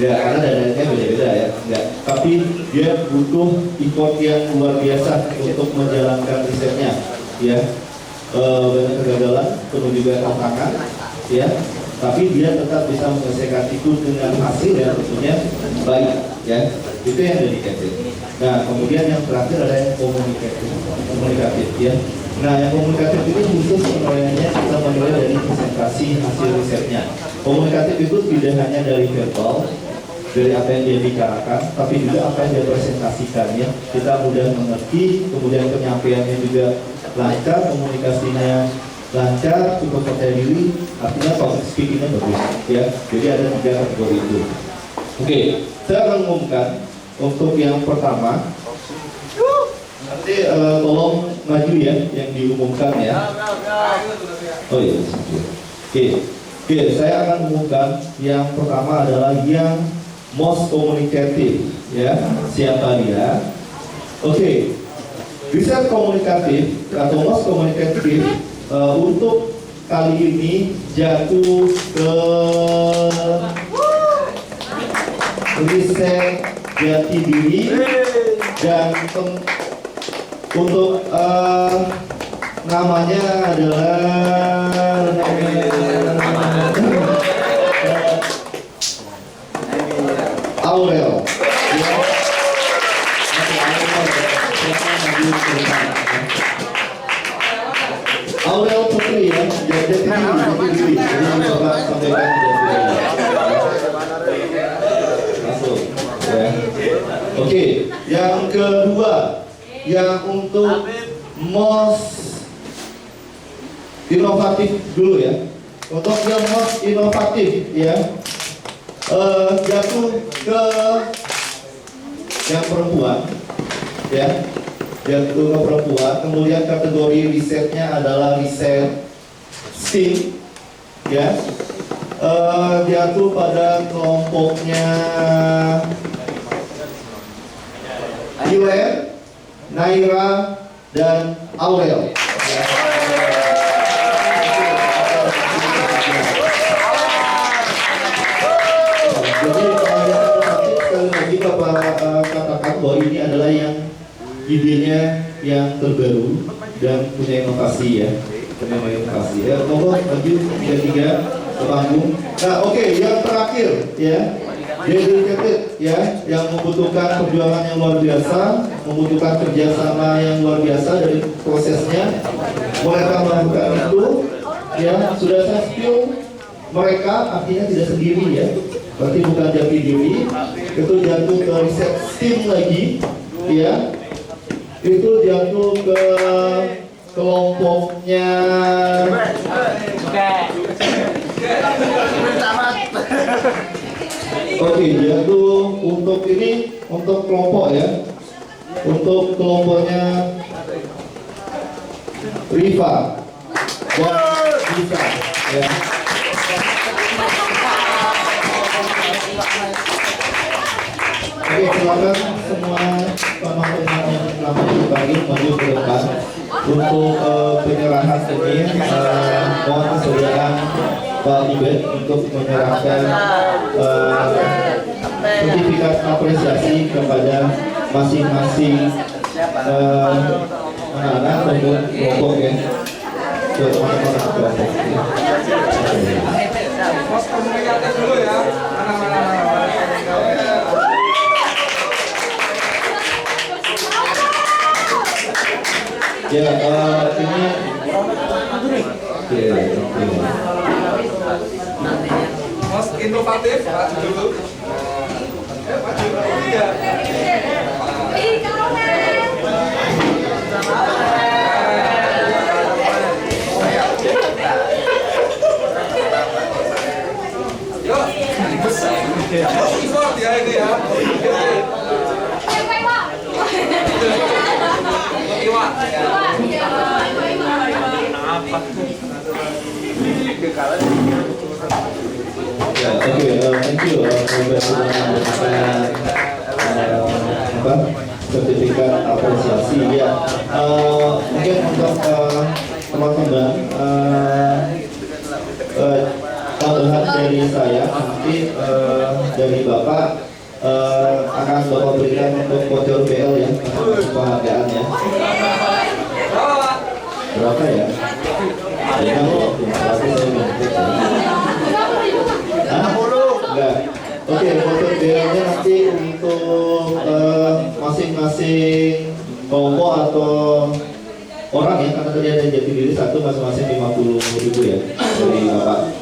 ya karena dananya beda-beda ya, enggak, tapi dia butuh effort yang luar biasa untuk menjalankan risetnya ya. Banyak kegagalan, penuh juga tantangan ya, tapi dia tetap bisa menyelesaikan itu dengan hasil yang tentunya baik ya. Itu yang dedicated. Nah kemudian yang terakhir ada yang komunikatif ya. Nah, yang komunikatif itu khusus penilaiannya kita menilai dari presentasi hasil risetnya. Komunikatif itu tidak hanya dari verbal, dari apa yang dia bicarakan, tapi juga apa yang dia presentasikannya. Kita mudah mengerti, kemudian penyampaiannya juga lancar, komunikasinya lancar, cukup percaya diri, artinya public speakingnya bagus, ya. Jadi ada 3 kategori itu. Oke, saya akan umumkan untuk yang pertama. Nanti tolong maju ya, yang diumumkan ya. Oh iya. Oke, saya akan umumkan yang pertama adalah yang most communicative, ya. Siapa dia? Oke, riset komunikatif atau most communicative untuk kali ini jatuh ke riset jati diri dan untuk namanya adalah Aurel. Aurel Putri ya, jadi diri. Coba sampaikan masuk. Ya. Oke, yang kedua. Yang untuk most inovatif dulu ya. Untuk yang most inovatif ya, jatuh ke yang perempuan ya, jatuh ke perempuan. Kemudian kategori risetnya adalah riset STEAM ya, jatuh pada kelompoknya Ilen, Naira, dan Aurel. Jadi sekali lagi Bapak katakan bahwa ini adalah yang idenya yang terbaru dan punya inovasi ya, punya inovasi. Ya, monggo maju 3 ke panggung. Nah, oke, yang terakhir ya. Dedicated ya, yang membutuhkan perjuangan yang luar biasa, membutuhkan kerjasama yang luar biasa dari prosesnya. Mereka melakukan itu ya, sudah saya spill, mereka artinya tidak sendiri ya, berarti bukan jati diri. Itu jatuh ke riset STEAM lagi ya, itu jatuh ke kelompoknya Oke, jatuh untuk ini, untuk kelompok ya, untuk kelompoknya Riva, buat Riva ya. Oke, silakan semua teman-teman yang lama dipanggil maju ke depan untuk penyerahan ini. Mohon kesediaan Pak Ibet untuk menyerahkan sertifikat apresiasi kepada masing-masing anak-anak maupun kelompok ya.
Dulu ya,
ya, ini
most inovatif, Pak dulu. Effort ya ini ya.
Ya, oke, thank you sertifikat apresiasi ya. Mungkin untuk teman-teman tambahan dari saya nanti dari Bapak akan Bapak berikan untuk voucher BL ya, penghargaan ya. Berapa ya? Enggak. Oke, voucher BL-nya nanti untuk masing-masing kelompok atau orang ya, karena Kerja dan jati diri satu masing-masing 50.000 ya dari Bapak.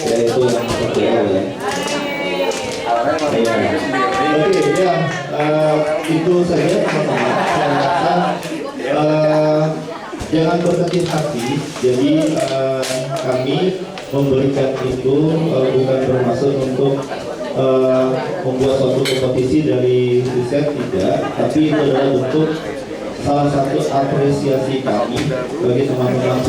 Ya itu yang kedua ya. Oke ya, itu saja teman-teman. Saya rasa jangan berkecil hati. Jadi kami memberikan itu bukan bermaksud untuk membuat suatu kompetisi dari riset, tidak, tapi itu adalah bentuk salah satu apresiasi kami bagi teman-teman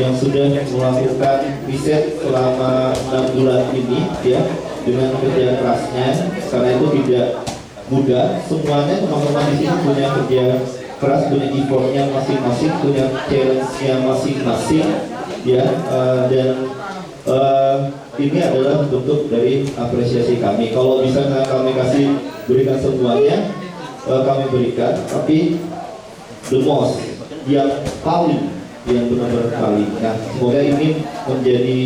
yang sudah melakukan riset selama 6 bulan ini ya, dengan kerja kerasnya, karena itu tidak mudah. Semuanya teman-teman di sini punya kerja keras, punya effortnya masing-masing, punya challenge-nya masing-masing ya, dan ini adalah bentuk dari apresiasi kami. Kalau bisa kami berikan semuanya, kami berikan, tapi the most yang paling, yang benar-benar paling. Nah, semoga ini menjadi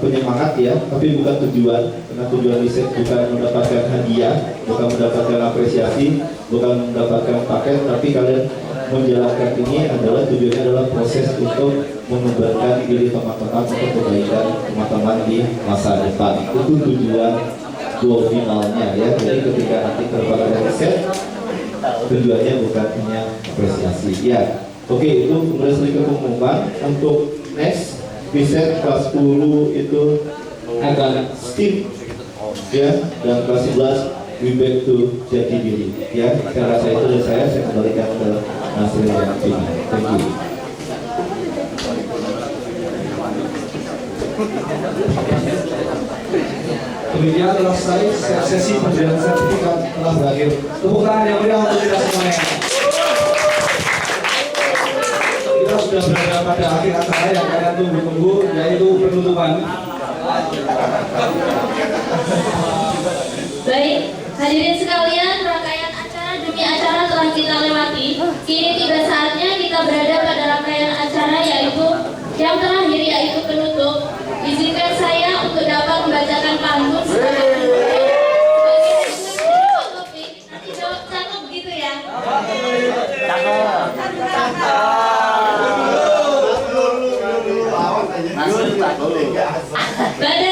penyemangat ya, tapi bukan tujuan. Karena tujuan riset bukan mendapatkan hadiah, bukan mendapatkan apresiasi, bukan mendapatkan paket, tapi kalian menjalankan ini adalah tujuannya adalah proses untuk mengembangkan diri teman-teman untuk kebaikan teman-teman di masa depan. Itu tujuan goal finalnya ya. Jadi ketika nanti terdapat riset, tujuannya bukan hanya apresiasi ya. Oke, itu kemudian sedikit pengumuman untuk next riset kelas 10 itu akan skip ya, dan kelas 11 we back to jati diri ya. Saya rasa itu dari saya kembalikan ke Nasril dan Fina. Thank you.
Demikian telah selesai sesi penjualan sertifikat telah berakhir. Tepuk tangan yang meriah untuk kita semuanya. Kita sudah berada pada akhir acara yang kalian tunggu-tunggu, yaitu penutupan.
Baik, hadirin sekalian, rangkaian acara demi acara telah kita lewati. Kini tiba saatnya kita berada pada rangkaian acara yaitu yang terakhir, yaitu penutup. Izinkan saya untuk dapat membacakan pantun sebagai topik. Nanti jawab cakep gitu ya. Pada